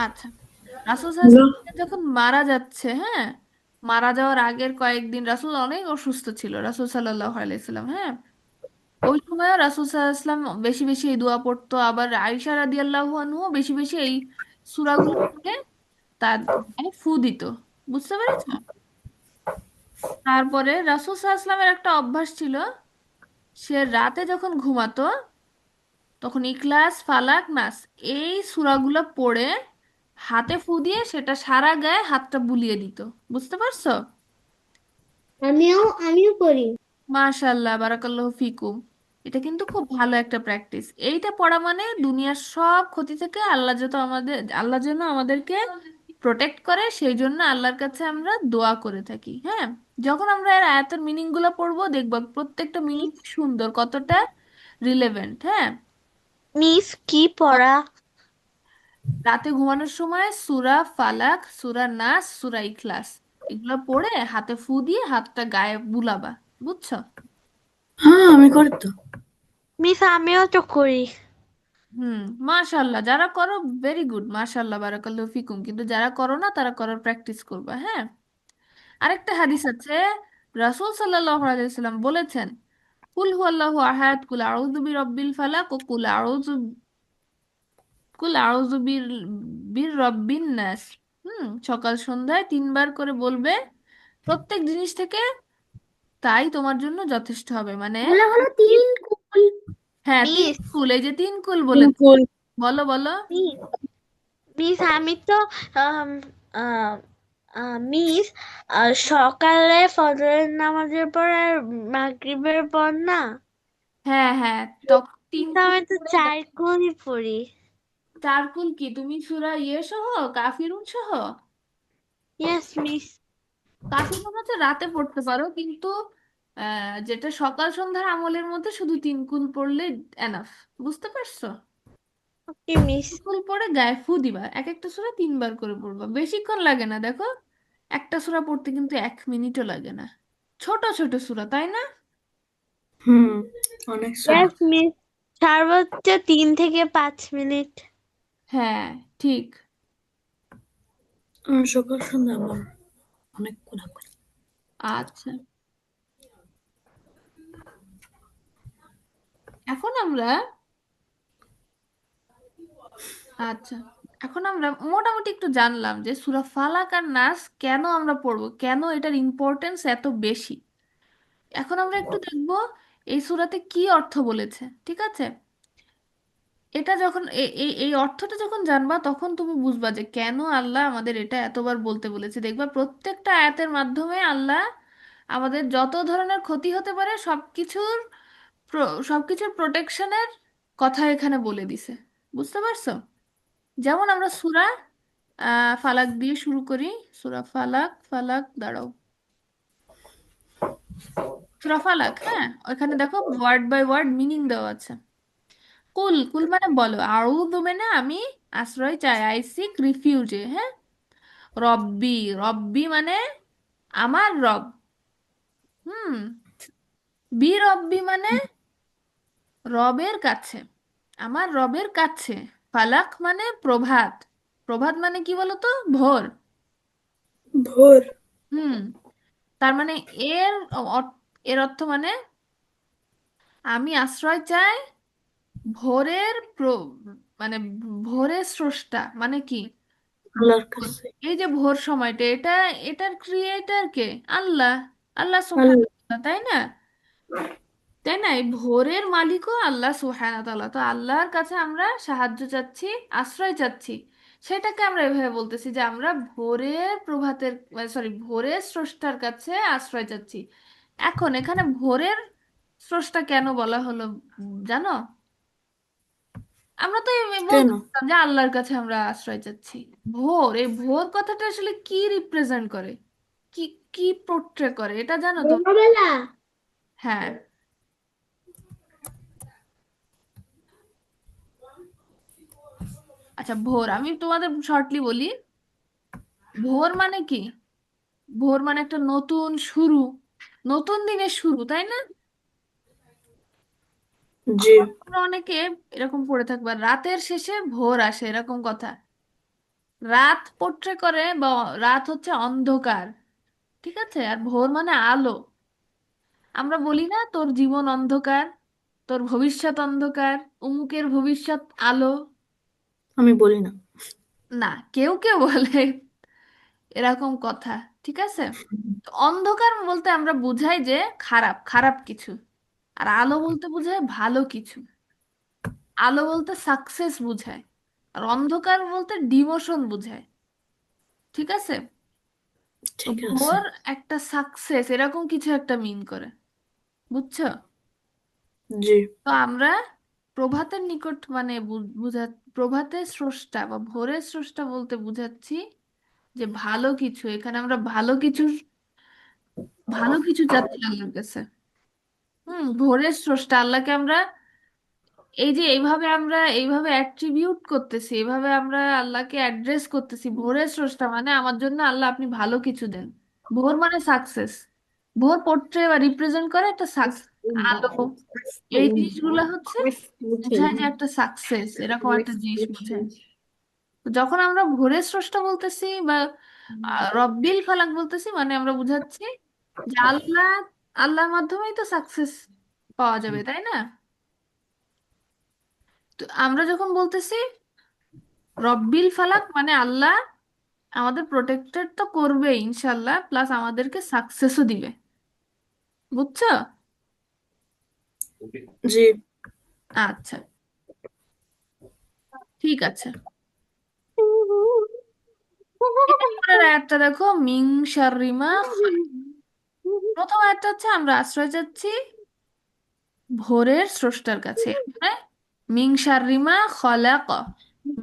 আচ্ছা, রাসূল সাল্লাল্লাহু
হ্যালো।
আলাইহি ওয়াসাল্লাম যখন মারা যাচ্ছে, হ্যাঁ, মারা যাওয়ার আগের কয়েকদিন রাসূল অনেক অসুস্থ ছিল, রাসূল সাল্লাল্লাহু আলাইহি ওয়াসাল্লাম, হ্যাঁ। ওই সময় রাসূল সাল্লাল্লাহু আলাইহি ওয়াসাল্লাম বেশি বেশি এই দোয়া পড়তো, আবার আয়েশা রাদিয়াল্লাহু আনহু বেশি বেশি এই সূরাগুলো পড়ে তার গায়ে ফু দিত, বুঝতে পেরেছো? তারপরে রাসূল সাল্লাল্লাহু আলাইহি ওয়াসাল্লামের একটা অভ্যাস ছিল, সে রাতে যখন ঘুমাতো তখন ইখলাস, ফালাক, নাস এই সূরাগুলো পড়ে হাতে ফু দিয়ে সেটা সারা গায়ে হাতটা বুলিয়ে দিত, বুঝতে পারছো?
আমিও করি।
মাশাআল্লাহ, বারাকাল্লাহু ফিকুম। এটা কিন্তু খুব ভালো একটা প্র্যাকটিস। এইটা পড়া মানে দুনিয়ার সব ক্ষতি থেকে আল্লাহ যেন আমাদেরকে প্রোটেক্ট করে, সেই জন্য আল্লাহর কাছে আমরা দোয়া করে থাকি। হ্যাঁ, যখন আমরা এর আয়াতের মিনিং গুলো পড়বো দেখবো প্রত্যেকটা মিনিং সুন্দর, কতটা রিলেভেন্ট। হ্যাঁ,
মিস কি পড়া?
রাতে ঘুমানোর সময় সূরা ফালাক, সূরা নাস, সূরা ইখলাস এগুলো পড়ে হাতে ফু দিয়ে হাতটা গায়ে বুলাবা। বুঝছো?
হ্যাঁ আমি করি তো।
মিস আমিও তো করি।
হুম, মাশাল্লাহ, যারা করো ভেরি গুড, মাশাল্লাহ, বারাকাল্লাহু ফিকুম। কিন্তু যারা করো না তারা করার প্র্যাকটিস করবা। হ্যাঁ, আরেকটা হাদিস আছে, রাসূল সাল্লাল্লাহু আলাইহি ওয়াসাল্লাম বলেছেন, কুল হুয়াল্লাহু আহাদ, কুল আউযু বিরাব্বিল ফালাক ও কুল আউযু বির রব্বিন নাস। সকাল সন্ধ্যায় 3 বার করে বলবে, প্রত্যেক জিনিস থেকে, তাই তোমার জন্য যথেষ্ট হবে। মানে
বলা হলো 3 কুল।
হ্যাঁ, তিন
মিস
কুল, এই যে 3 কুল বলে।
সিম্পল।
বলো বলো।
মিস মিস আমি তো আম, আহ, মিস সকালে ফজরের নামাজের পর আর মাগরিবের পর না,
হ্যাঁ হ্যাঁ, তখন তিন
কিন্তু
কুল
আমি তো
করে
4 কুলই পড়ি।
4 কুল কি তুমি সূরা সহ, কাফিরুন সহ?
Yes miss.
কাফিরুন হচ্ছে রাতে পড়তে পারো, কিন্তু যেটা সকাল সন্ধ্যার আমলের মধ্যে শুধু 3 কুল পড়লে এনাফ। বুঝতে পারছো?
ওকে মিস।
3 কুল পড়ে গায়ে ফু দিবা, এক একটা সূরা 3 বার করে পড়বা, বেশিক্ষণ লাগে না। দেখো, একটা সূরা পড়তে কিন্তু 1 মিনিটও লাগে না। ছোট ছোট সূরা, তাই না?
হুম, অনেক সুন্দর।
ইয়েস মিস, সর্বোচ্চ 3 থেকে 5 মিনিট।
হ্যাঁ, ঠিক।
সকাল সন্ধ্যা আমার অনেক গুণা করি।
আচ্ছা, এখন আমরা আচ্ছা এখন আমরা মোটামুটি একটু জানলাম যে সূরা ফালাক আর নাস কেন আমরা পড়বো, কেন এটার ইম্পর্টেন্স এত বেশি। এখন আমরা একটু দেখব এই সূরাতে কি অর্থ বলেছে। ঠিক আছে, এটা যখন এই অর্থটা যখন জানবা তখন তুমি বুঝবা যে কেন আল্লাহ আমাদের এটা এতবার বলতে বলেছে। দেখবা প্রত্যেকটা আয়াতের মাধ্যমে আল্লাহ আমাদের যত ধরনের ক্ষতি হতে পারে সবকিছুর প্রোটেকশনের কথা এখানে বলে দিছে। বুঝতে পারছো? যেমন আমরা সূরা ফালাক দিয়ে শুরু করি। সূরা ফালাক, ফালাক দাঁড়াও, সূরা ফালাক, হ্যাঁ, ওখানে দেখো ওয়ার্ড বাই ওয়ার্ড মিনিং দেওয়া আছে। কুল, কুল মানে বলো, আউযু মানে আমি আশ্রয় চাই, আই সিক রিফিউজে। হ্যাঁ, রব্বি, রব্বি মানে আমার রব। হুম, বি রব্বি মানে রবের কাছে, আমার রবের কাছে। ফালাক মানে প্রভাত, প্রভাত মানে কি বলতো, ভোর।
ভোর।
হুম, তার মানে এর এর অর্থ মানে আমি আশ্রয় চাই ভোরের মানে ভোরের স্রষ্টা মানে কি,
আল্লাহর
ভোর।
কাছে।
এই যে ভোর সময়টা, এটার ক্রিয়েটর কে? আল্লাহ, আল্লাহ
আল্লাহ।
সুবহানাহু ওয়া তাআলা, তাই না? তাই না, এই ভোরের মালিকও আল্লাহ সুবহানাহু ওয়া তাআলা। তো আল্লাহর কাছে আমরা সাহায্য চাচ্ছি, আশ্রয় চাচ্ছি। সেটাকে আমরা এভাবে বলতেছি যে আমরা ভোরের প্রভাতের, সরি, ভোরের স্রষ্টার কাছে আশ্রয় চাচ্ছি। এখন এখানে ভোরের স্রষ্টা কেন বলা হলো জানো? আমরা তো
কেন?
বলতাম যে আল্লাহর কাছে আমরা আশ্রয় চাচ্ছি। ভোর, এই ভোর কথাটা আসলে কি রিপ্রেজেন্ট করে, কি কি পোট্রে করে, এটা জানো তো?
ভোরবেলা।
হ্যাঁ, আচ্ছা, ভোর আমি তোমাদের শর্টলি বলি। ভোর মানে কি? ভোর মানে একটা নতুন শুরু, নতুন দিনের শুরু, তাই না?
জি।
তোমরা অনেকে এরকম পড়ে থাকবা, রাতের শেষে ভোর আসে, এরকম কথা। রাত পোট্রে করে, বা রাত হচ্ছে অন্ধকার। ঠিক আছে, আর ভোর মানে আলো। আমরা বলি না তোর জীবন অন্ধকার, তোর ভবিষ্যৎ অন্ধকার, অমুকের ভবিষ্যৎ আলো।
আমি বলি না।
না, কেউ কেউ বলে এরকম কথা। ঠিক আছে, তো অন্ধকার বলতে আমরা বুঝাই যে খারাপ খারাপ কিছু, আর আলো বলতে বোঝায় ভালো কিছু। আলো বলতে সাকসেস বুঝায়, আর অন্ধকার বলতে ডিমোশন বুঝায়। ঠিক আছে, তো
ঠিক আছে।
ভোর একটা সাকসেস এরকম কিছু একটা মিন করে। বুঝছো?
জি।
তো আমরা প্রভাতের নিকট মানে প্রভাতের স্রষ্টা বা ভোরের স্রষ্টা বলতে বুঝাচ্ছি যে ভালো কিছু, এখানে আমরা ভালো কিছু, ভালো কিছু চাচ্ছি আল্লাহর কাছে। ভোরের স্রষ্টা আল্লাহকে আমরা এই যে এইভাবে আমরা এইভাবে অ্যাট্রিবিউট করতেছি, এইভাবে আমরা আল্লাহকে অ্যাড্রেস করতেছি, ভোরের স্রষ্টা মানে আমার জন্য আল্লাহ আপনি ভালো কিছু দেন। ভোর মানে সাকসেস, ভোর পোর্ট্রে বা রিপ্রেজেন্ট করে একটা সাকসেস, আলো, এই জিনিসগুলো হচ্ছে বোঝায় যে একটা সাকসেস, এরকম একটা জিনিস বোঝায়। তো যখন আমরা ভোরের স্রষ্টা বলতেছি বা রব্বিল ফালাক বলতেছি, মানে আমরা বুঝাচ্ছি যে আল্লাহ, আল্লাহর মাধ্যমেই তো সাকসেস পাওয়া যাবে, তাই না? তো আমরা যখন বলতেছি রব্বিল ফালাক মানে আল্লাহ আমাদের প্রোটেক্টেড তো করবে ইনশাল্লাহ, প্লাস আমাদেরকে সাকসেসও দিবে। বুঝছো?
জি।
আচ্ছা, ঠিক আছে। এরপরের আয়াতটা দেখো, মিং শাররিমা খালাক। প্রথম আয়াতটা হচ্ছে আমরা আশ্রয় চাচ্ছি ভোরের স্রষ্টার কাছে। মানে মিং শাররিমা খলাক,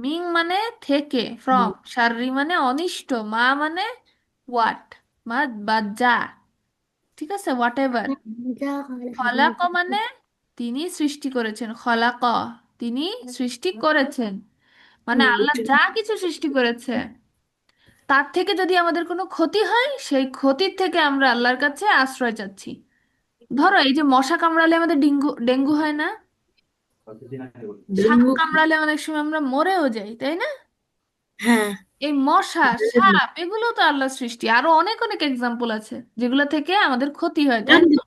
মিং মানে থেকে, ফ্রম, শাররি মানে অনিষ্ট, মা মানে হোয়াট, মা বা যা, ঠিক আছে, হোয়াট এভার। খলাক মানে তিনি সৃষ্টি করেছেন, খলাক তিনি সৃষ্টি করেছেন, মানে আল্লাহ যা কিছু সৃষ্টি করেছে তার থেকে যদি আমাদের কোনো ক্ষতি হয়, সেই ক্ষতির থেকে আমরা আল্লাহর কাছে আশ্রয় চাচ্ছি। ধরো এই যে মশা কামড়ালে আমাদের ডেঙ্গু ডেঙ্গু হয় না, সাপ
ডেঙ্গু।
কামড়ালে অনেক সময় আমরা মরেও যাই, তাই না?
হ্যাঁ।
এই মশা, সাপ, এগুলো তো আল্লাহর সৃষ্টি, আরো অনেক অনেক এক্সাম্পল আছে যেগুলো থেকে আমাদের ক্ষতি হয়, তাই না?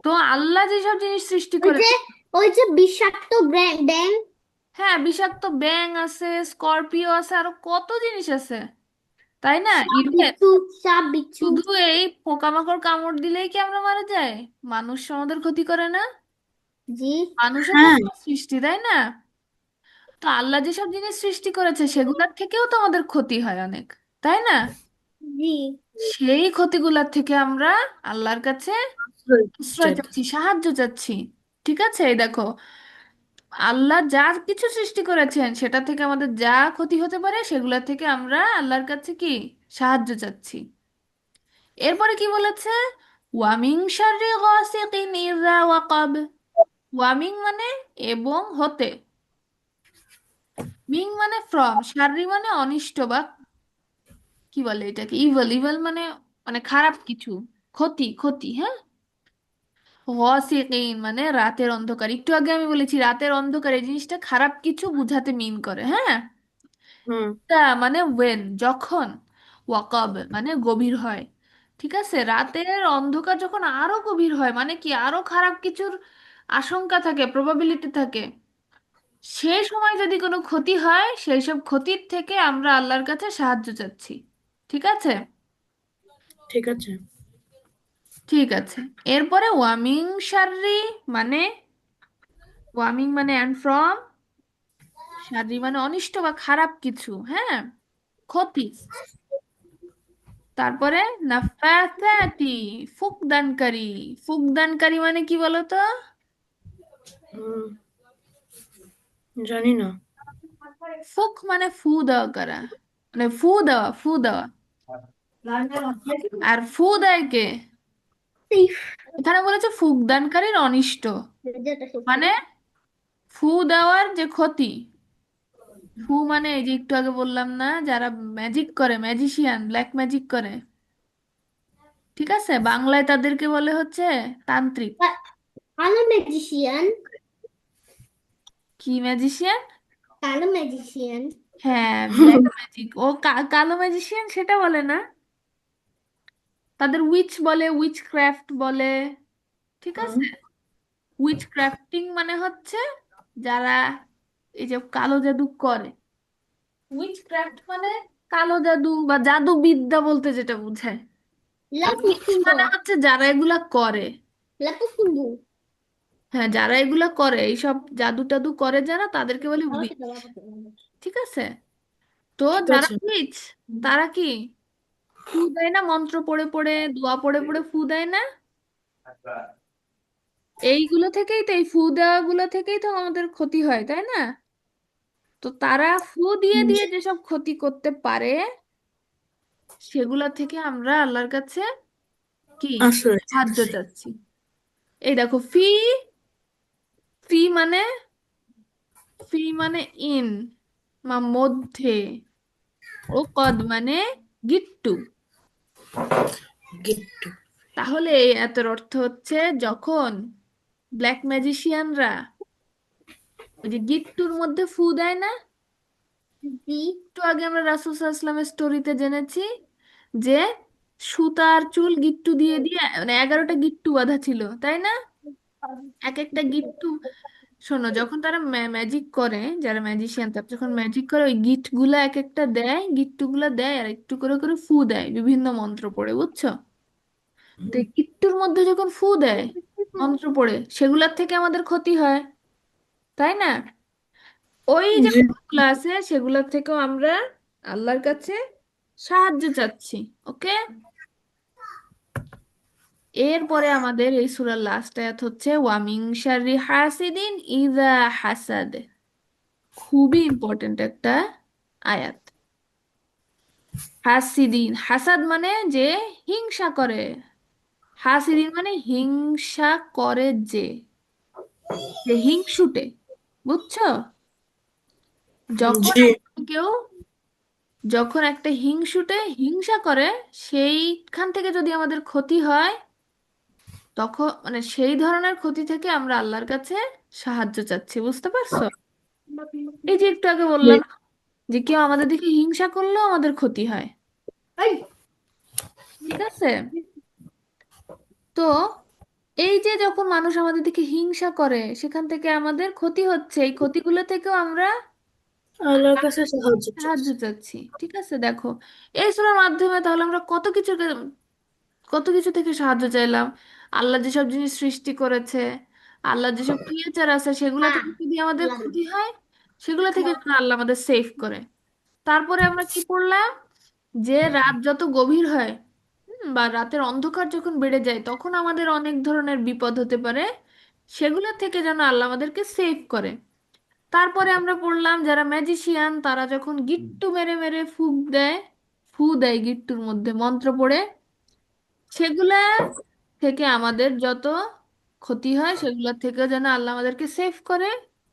তো আল্লাহ যেসব জিনিস সৃষ্টি
ওই
করে,
যে ওই যে বিষাক্ত ব্যাং,
হ্যাঁ বিষাক্ত ব্যাঙ আছে, স্করপিও আছে, আরো কত জিনিস আছে, তাই না? ইভেন
সাপ বিচ্ছু।
শুধু এই পোকামাকড় কামড় দিলেই কি আমরা মারা যাই? মানুষ আমাদের ক্ষতি করে না?
জি
মানুষও তো
হ্যাঁ।
আল্লাহর সৃষ্টি, তাই না? তো আল্লাহ যেসব জিনিস সৃষ্টি করেছে সেগুলোর থেকেও তো আমাদের ক্ষতি হয় অনেক, তাই না?
জি
সেই ক্ষতিগুলোর থেকে আমরা আল্লাহর কাছে আশ্রয় চাচ্ছি, সাহায্য চাচ্ছি। ঠিক আছে, এই দেখো আল্লাহ যা কিছু সৃষ্টি করেছেন সেটা থেকে আমাদের যা ক্ষতি হতে পারে সেগুলো থেকে আমরা আল্লাহর কাছে কি সাহায্য চাচ্ছি। এরপরে কি বলেছে, ওয়ামিং শাররি গাসিকিন ইযা ওয়াকাব। ওয়ামিং মানে এবং হতে, মিং মানে ফ্রম, শাররি মানে অনিষ্ট বা কি বলে এটাকে, ইভল, ইভল মানে মানে খারাপ কিছু, ক্ষতি, ক্ষতি, হ্যাঁ। ওয়াসিকিন মানে রাতের অন্ধকার, একটু আগে আমি বলেছি রাতের অন্ধকার এই জিনিসটা খারাপ কিছু বুঝাতে মিন করে, হ্যাঁ।
হুম।
তা মানে ওয়েন, যখন, ওয়াকাব মানে গভীর হয়। ঠিক আছে, রাতের অন্ধকার যখন আরো গভীর হয় মানে কি আরো খারাপ কিছুর আশঙ্কা থাকে, প্রবাবিলিটি থাকে, সেই সময় যদি কোনো ক্ষতি হয় সেই সব ক্ষতির থেকে আমরা আল্লাহর কাছে সাহায্য চাচ্ছি। ঠিক আছে,
ঠিক আছে।
ঠিক আছে। এরপরে ওয়ামিং শাররি মানে, ওয়ামিং মানে অ্যান্ড ফ্রম, শাররি মানে অনিষ্ট বা খারাপ কিছু, হ্যাঁ, ক্ষতি। তারপরে নাফাসাতি, ফুকদানকারী। ফুকদানকারী মানে কি বলতো?
হুম, জানি না।
ফুক মানে ফু দেওয়া করা, মানে ফু দেওয়া, ফু দেওয়া। আর ফু দেয় কে? এখানে বলেছে ফুকদানকারীর অনিষ্ট, মানে ফু দেওয়ার যে ক্ষতি। ফু মানে এই যে একটু আগে বললাম না, যারা ম্যাজিক করে, ম্যাজিশিয়ান, ব্ল্যাক ম্যাজিক করে, ঠিক আছে, বাংলায় তাদেরকে বলে হচ্ছে তান্ত্রিক।
কালো ম্যাজিশিয়ান,
কি ম্যাজিশিয়ান?
কালো ম্যাজিশিয়ান।
হ্যাঁ, ব্ল্যাক ম্যাজিক। ও কালো ম্যাজিশিয়ান সেটা বলে না, তাদের উইচ বলে, উইচ ক্রাফট বলে। ঠিক
হুম।
আছে, উইচ ক্রাফটিং মানে হচ্ছে যারা এই যে কালো জাদু করে। উইচ ক্রাফট মানে কালো জাদু বা জাদু বিদ্যা বলতে যেটা বোঝায়। আর
লাপু
উইচ
সুম্বু,
মানে হচ্ছে যারা এগুলা করে।
লাপু সুম্বু।
হ্যাঁ, যারা এগুলা করে, এইসব জাদু টাদু করে যারা, তাদেরকে বলে উইচ। ঠিক আছে, তো
ঠিক
যারা
আছে।
উইচ তারা কি ফু দেয় না, মন্ত্র পড়ে পড়ে, দোয়া পড়ে পড়ে ফু দেয় না? এইগুলো থেকেই তো, এই ফু দেওয়া গুলো থেকেই তো আমাদের ক্ষতি হয়, তাই না? তো তারা ফু দিয়ে দিয়ে যেসব ক্ষতি করতে পারে সেগুলা থেকে আমরা আল্লাহর কাছে কি
আশ্রয়
সাহায্য
চাচ্ছি।
চাচ্ছি। এই দেখো, ফি, ফি মানে, ফি মানে ইন, মধ্যে, ও কদ মানে গিট্টু।
গিট্টু।
তাহলে এতের অর্থ হচ্ছে যখন ব্ল্যাক ম্যাজিশিয়ানরা ওই যে গিট্টুর মধ্যে ফু দেয় না,
জি।
একটু আগে আমরা রাসূল সাল্লাল্লাহু আলাইহি ওয়াসাল্লামের স্টোরিতে জেনেছি যে সুতার চুল গিট্টু দিয়ে দিয়ে, মানে 11টা গিট্টু বাঁধা ছিল, তাই না? এক একটা গিট্টু, শোনো, যখন তারা ম্যাজিক করে, যারা ম্যাজিশিয়ান তারা যখন ম্যাজিক করে ওই গিট গুলা এক একটা দেয়, গিট্টু গুলা দেয় আর একটু করে করে ফু দেয় বিভিন্ন মন্ত্র পড়ে, বুঝছো? তো এই গিট্টুর মধ্যে যখন ফু দেয় মন্ত্র পড়ে সেগুলার থেকে আমাদের ক্ষতি হয়, তাই না? ওই যে
জি।
ক্ষতিগুলো আছে সেগুলোর থেকেও আমরা আল্লাহর কাছে সাহায্য চাচ্ছি। ওকে, এরপরে আমাদের এই সূরার লাস্ট আয়াত হচ্ছে ওয়ামিং শাররি হাসিদিন ইযা হাসাদ। খুবই ইম্পর্টেন্ট একটা আয়াত। হাসিদিন, হাসাদ মানে যে হিংসা করে, হাসিদিন মানে হিংসা করে যে, যে হিংসুটে, বুঝছো? যখন
জি।
কেউ, যখন একটা হিংসুটে হিংসা করে সেইখান থেকে যদি আমাদের ক্ষতি হয়, তখন মানে সেই ধরনের ক্ষতি থেকে আমরা আল্লাহর কাছে সাহায্য চাচ্ছি, বুঝতে পারছো? এই যে একটু আগে বললাম যে কেউ আমাদের দিকে হিংসা করলেও আমাদের ক্ষতি হয়, ঠিক আছে? তো এই যে যখন মানুষ আমাদের দিকে হিংসা করে সেখান থেকে আমাদের ক্ষতি হচ্ছে, এই ক্ষতিগুলো থেকেও আমরা
আল্লাহর কাছে সাহায্য
সাহায্য
চাচ্ছি।
চাচ্ছি, ঠিক আছে? দেখো, এই সূরার মাধ্যমে তাহলে আমরা কত কিছু থেকে সাহায্য চাইলাম। আল্লাহ যেসব জিনিস সৃষ্টি করেছে, আল্লাহ যেসব ক্রিয়েচার আছে সেগুলো থেকে যদি আমাদের ক্ষতি হয় সেগুলো থেকে যেন আল্লাহ আমাদের সেভ করে। তারপরে আমরা কি পড়লাম, যে রাত যত গভীর হয়, বা রাতের অন্ধকার যখন বেড়ে যায় তখন আমাদের অনেক ধরনের বিপদ হতে পারে, সেগুলো থেকে যেন আল্লাহ আমাদেরকে সেভ করে। তারপরে আমরা পড়লাম যারা ম্যাজিশিয়ান তারা যখন গিট্টু মেরে মেরে ফু দেয় গিট্টুর মধ্যে মন্ত্র পড়ে, সেগুলা থেকে আমাদের যত ক্ষতি হয় সেগুলোর থেকে যেন আল্লাহ আমাদেরকে সেভ করে।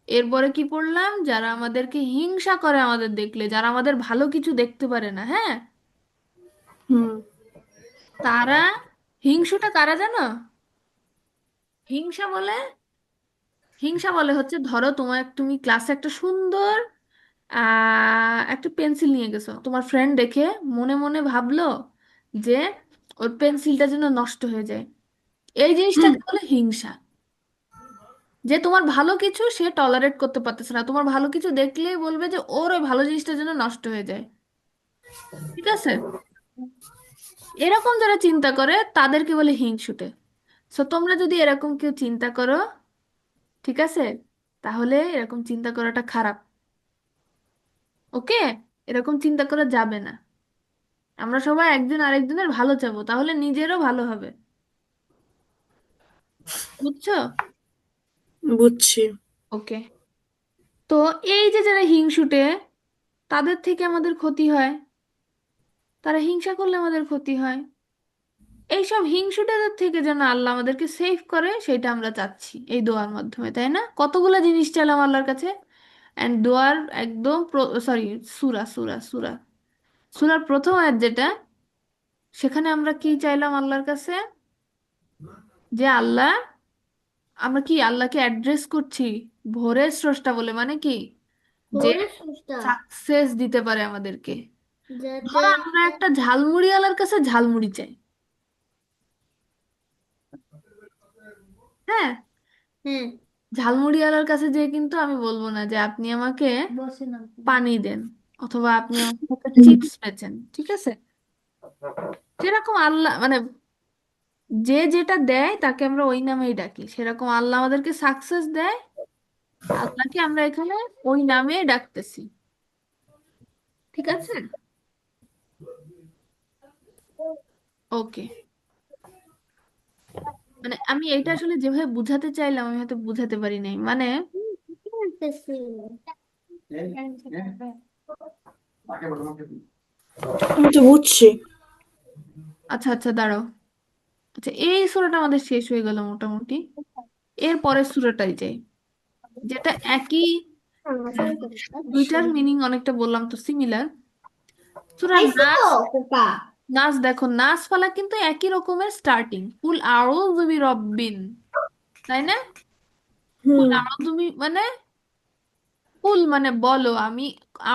এরপরে কি পড়লাম, যারা আমাদেরকে হিংসা করে আমাদের দেখলে, যারা আমাদের ভালো কিছু দেখতে পারে না, হ্যাঁ,
হুম।
তারা, হিংসুটা কারা জানো? হিংসা বলে, হিংসা বলে হচ্ছে, ধরো তুমি ক্লাসে একটা সুন্দর একটা পেন্সিল নিয়ে গেছো, তোমার ফ্রেন্ড দেখে মনে মনে ভাবলো যে ওর পেন্সিলটা যেন নষ্ট হয়ে যায়, এই
হুম।
জিনিসটাকে বলে হিংসা। যে তোমার ভালো কিছু সে টলারেট করতে পারতেছে না, তোমার ভালো কিছু দেখলেই বলবে যে ওর ওই ভালো জিনিসটা যেন নষ্ট হয়ে যায়, ঠিক আছে? এরকম যারা চিন্তা করে তাদেরকে বলে হিংসুটে। সো তোমরা যদি এরকম কেউ চিন্তা করো, ঠিক আছে, তাহলে এরকম চিন্তা করাটা খারাপ। ওকে, এরকম চিন্তা করা যাবে না। আমরা সবাই একজন আরেকজনের ভালো চাবো, তাহলে নিজেরও ভালো হবে, বুঝছো?
বুঝছি।
ওকে, তো এই যে যারা হিংসুটে তাদের থেকে আমাদের ক্ষতি হয়, তারা হিংসা করলে আমাদের ক্ষতি হয়, এইসব হিংসুটেদের থেকে যেন আল্লাহ আমাদেরকে সেভ করে সেটা আমরা চাচ্ছি এই দোয়ার মাধ্যমে, তাই না? কতগুলা জিনিস চাইলাম আল্লাহর কাছে। এন্ড দোয়ার একদম, সরি, সুরা সুরার প্রথম আয়াত যেটা, সেখানে আমরা কি চাইলাম আল্লাহর কাছে, যে আল্লাহ, আমরা কি আল্লাহকে অ্যাড্রেস করছি ভোরের স্রষ্টা বলে, মানে কি, যে
ভোরের সুস্থ
সাকসেস দিতে পারে আমাদেরকে।
যাতে।
ধরো আমরা একটা ঝালমুড়িওয়ালার কাছে ঝালমুড়ি চাই, হ্যাঁ,
হ্যাঁ।
ঝালমুড়িওয়ালার কাছে যেয়ে কিন্তু আমি বলবো না যে আপনি আমাকে
বসে না।
পানি দেন, অথবা আপনি আমাকে একটা চিপস বেচেন, ঠিক আছে? যেরকম আল্লাহ মানে যে যেটা দেয় তাকে আমরা ওই নামেই ডাকি, সেরকম আল্লাহ আমাদেরকে সাকসেস দেয়, আল্লাহকে আমরা এখানে ওই নামে ডাকতেছি, ঠিক আছে? ওকে, মানে আমি এটা আসলে যেভাবে বুঝাতে চাইলাম আমি হয়তো বুঝাতে পারি নাই, মানে
কি বলতেছি?
আমি তো বুঝছি।
আচ্ছা আচ্ছা, দাঁড়াও। আচ্ছা, এই সূরাটা আমাদের শেষ হয়ে গেল মোটামুটি। এর পরের সূরাটাই যাই, যেটা একই, আহ, দুইটার মিনিং অনেকটা বললাম তো সিমিলার। সূরা
পাইছো
নাস।
খোকা?
নাস দেখো, নাস ফালাক কিন্তু একই রকমের স্টার্টিং, কুল আউযু বিরব্বিন, তাই না? কুল
হুম।
আউযু মানে, কুল মানে বলো, আমি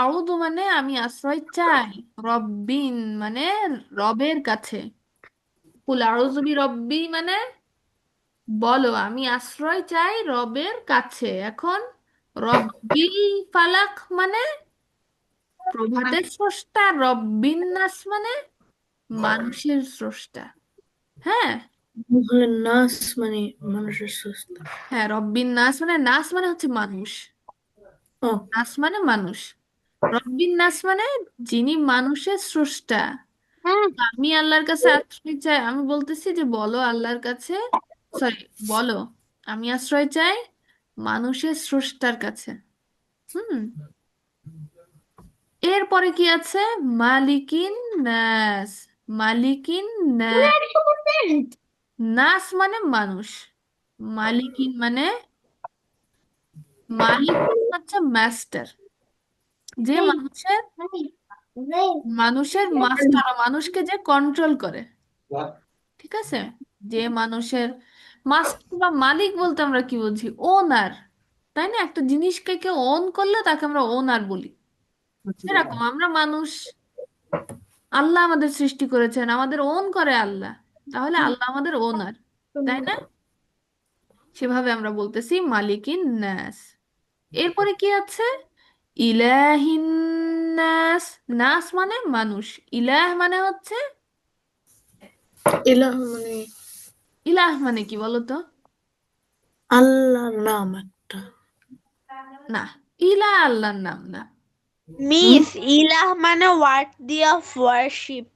আউযু মানে আমি আশ্রয় চাই, রব্বিন মানে রবের কাছে। কুল আউযু বিরব্বি মানে বলো আমি আশ্রয় চাই রবের কাছে। এখন রব্বিল ফালাক মানে প্রভাতের স্রষ্টা, রব্বিন নাস মানে মানুষের স্রষ্টা। হ্যাঁ।
হলে নাস মানে মানুষের সুস্থ।
হ্যাঁ, রব্বিন নাস মানে, নাস মানে হচ্ছে মানুষ,
ও।
নাস মানে মানুষ। রব্বিন নাস মানে যিনি মানুষের স্রষ্টা।
হুম।
আমি আল্লাহর কাছে আশ্রয় চাই, আমি বলতেছি যে বলো আল্লাহর কাছে, সরি, বলো আমি আশ্রয় চাই মানুষের স্রষ্টার কাছে। হুম। এরপরে কি আছে? মালিকিন নাস। মালিকিন
পুরো
নাস।
100%।
নাস মানে মানুষ, মালিকিন মানে, মালিক মানে হচ্ছে মাস্টার, যে
এই
মানুষের,
এই এই
মানুষের মাস্টার, মানুষকে যে কন্ট্রোল করে। ঠিক আছে, যে মানুষের মাস্টার বা মালিক বলতে আমরা কি বুঝি? ওনার, তাই না? একটা জিনিসকে কেউ ওন করলে তাকে আমরা ওনার বলি। সেরকম আমরা মানুষ, আল্লাহ আমাদের সৃষ্টি করেছেন, আমাদের ওন করে আল্লাহ, তাহলে আল্লাহ আমাদের ওনার, তাই না? সেভাবে আমরা বলতেছি মালিকিন নাস। এরপরে কি আছে? ইলাহিন নাস। নাস মানে মানুষ, ইলাহ মানে হচ্ছে,
ইলাহ মানে
ইলাহ মানে কি বলো তো?
আল্লাহর নাম একটা।
না, ইলাহ আল্লাহর নাম না।
হুম।
মিস, ইলাহ মানে ওয়ার্থি অফ ওয়ার্শিপ।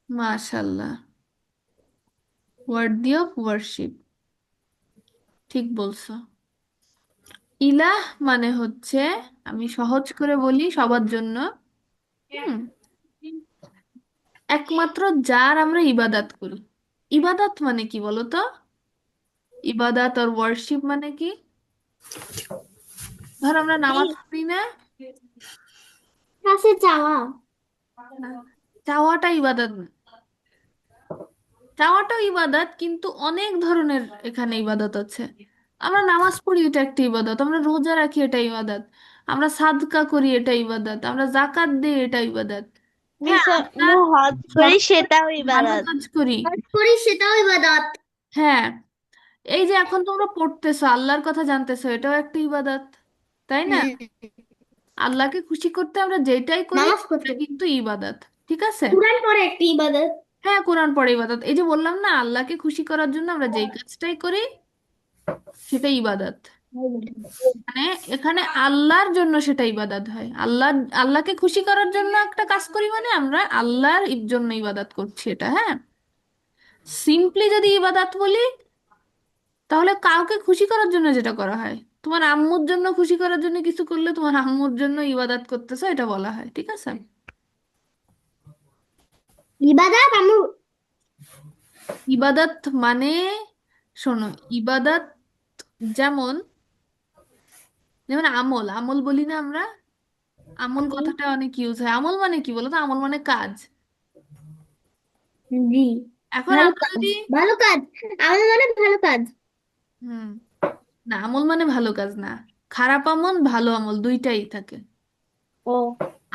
মাশাল্লাহ, ওয়ার্দি অফ ওয়ার্শিপ, ঠিক বলছো। ইলাহ মানে হচ্ছে, আমি সহজ করে বলি সবার জন্য, হুম, একমাত্র যার আমরা ইবাদাত করি। ইবাদাত মানে কি বলো তো? ইবাদাত আর ওয়ার্শিপ মানে কি? ধর আমরা নামাজ পড়ি না,
কাছে চাওয়া।
না, চাওয়াটা ইবাদত না। চাওয়াটাও ইবাদত, কিন্তু অনেক ধরনের এখানে ইবাদত আছে। আমরা নামাজ পড়ি, এটা একটা ইবাদত। আমরা রোজা রাখি, এটা ইবাদত। আমরা সাদকা করি, এটা ইবাদত। আমরা জাকাত দিই, এটা ইবাদত। হ্যাঁ,
মিস,
আমরা
আমরা হজ করি, সেটাও
ভালো
ইবাদত।
কাজ করি।
কাজ করি সেটাও ইবাদত।
হ্যাঁ, এই যে এখন তোমরা পড়তেছো, আল্লাহর কথা জানতেছো, এটাও একটা ইবাদত, তাই না?
হুম।
আল্লাহকে খুশি করতে আমরা যেটাই করি
নামাজ
এটা
পড়তে,
কিন্তু ইবাদত। ঠিক আছে।
কুরআন পড়ে একটি ইবাদত।
হ্যাঁ, কোরআন পড়ে ইবাদত। এই যে বললাম না, আল্লাহকে খুশি করার জন্য আমরা যেই কাজটাই করি সেটা ইবাদত। মানে এখানে আল্লাহর জন্য সেটা ইবাদত হয়। আল্লাহ, আল্লাহকে খুশি করার জন্য একটা কাজ করি মানে আমরা আল্লাহর জন্য ইবাদত করছি এটা। হ্যাঁ, সিম্পলি যদি ইবাদত বলি, তাহলে কাউকে খুশি করার জন্য যেটা করা হয়, তোমার আম্মুর জন্য খুশি করার জন্য কিছু করলে তোমার আম্মুর জন্য ইবাদত করতেছো, এটা বলা হয়। ঠিক আছে।
ইবাদত আমি
ইবাদত মানে, শোনো, ইবাদত যেমন, যেমন আমল, আমল বলি না আমরা, আমল কথাটা অনেক ইউজ হয়। আমল মানে কি বলো তো? আমল মানে কাজ।
জি,
এখন
ভালো
আমরা
কাজ,
যদি,
ভালো কাজ। আমার মানে ভালো কাজ।
হুম, না, আমল মানে ভালো কাজ না, খারাপ আমল ভালো আমল দুইটাই থাকে।
ও,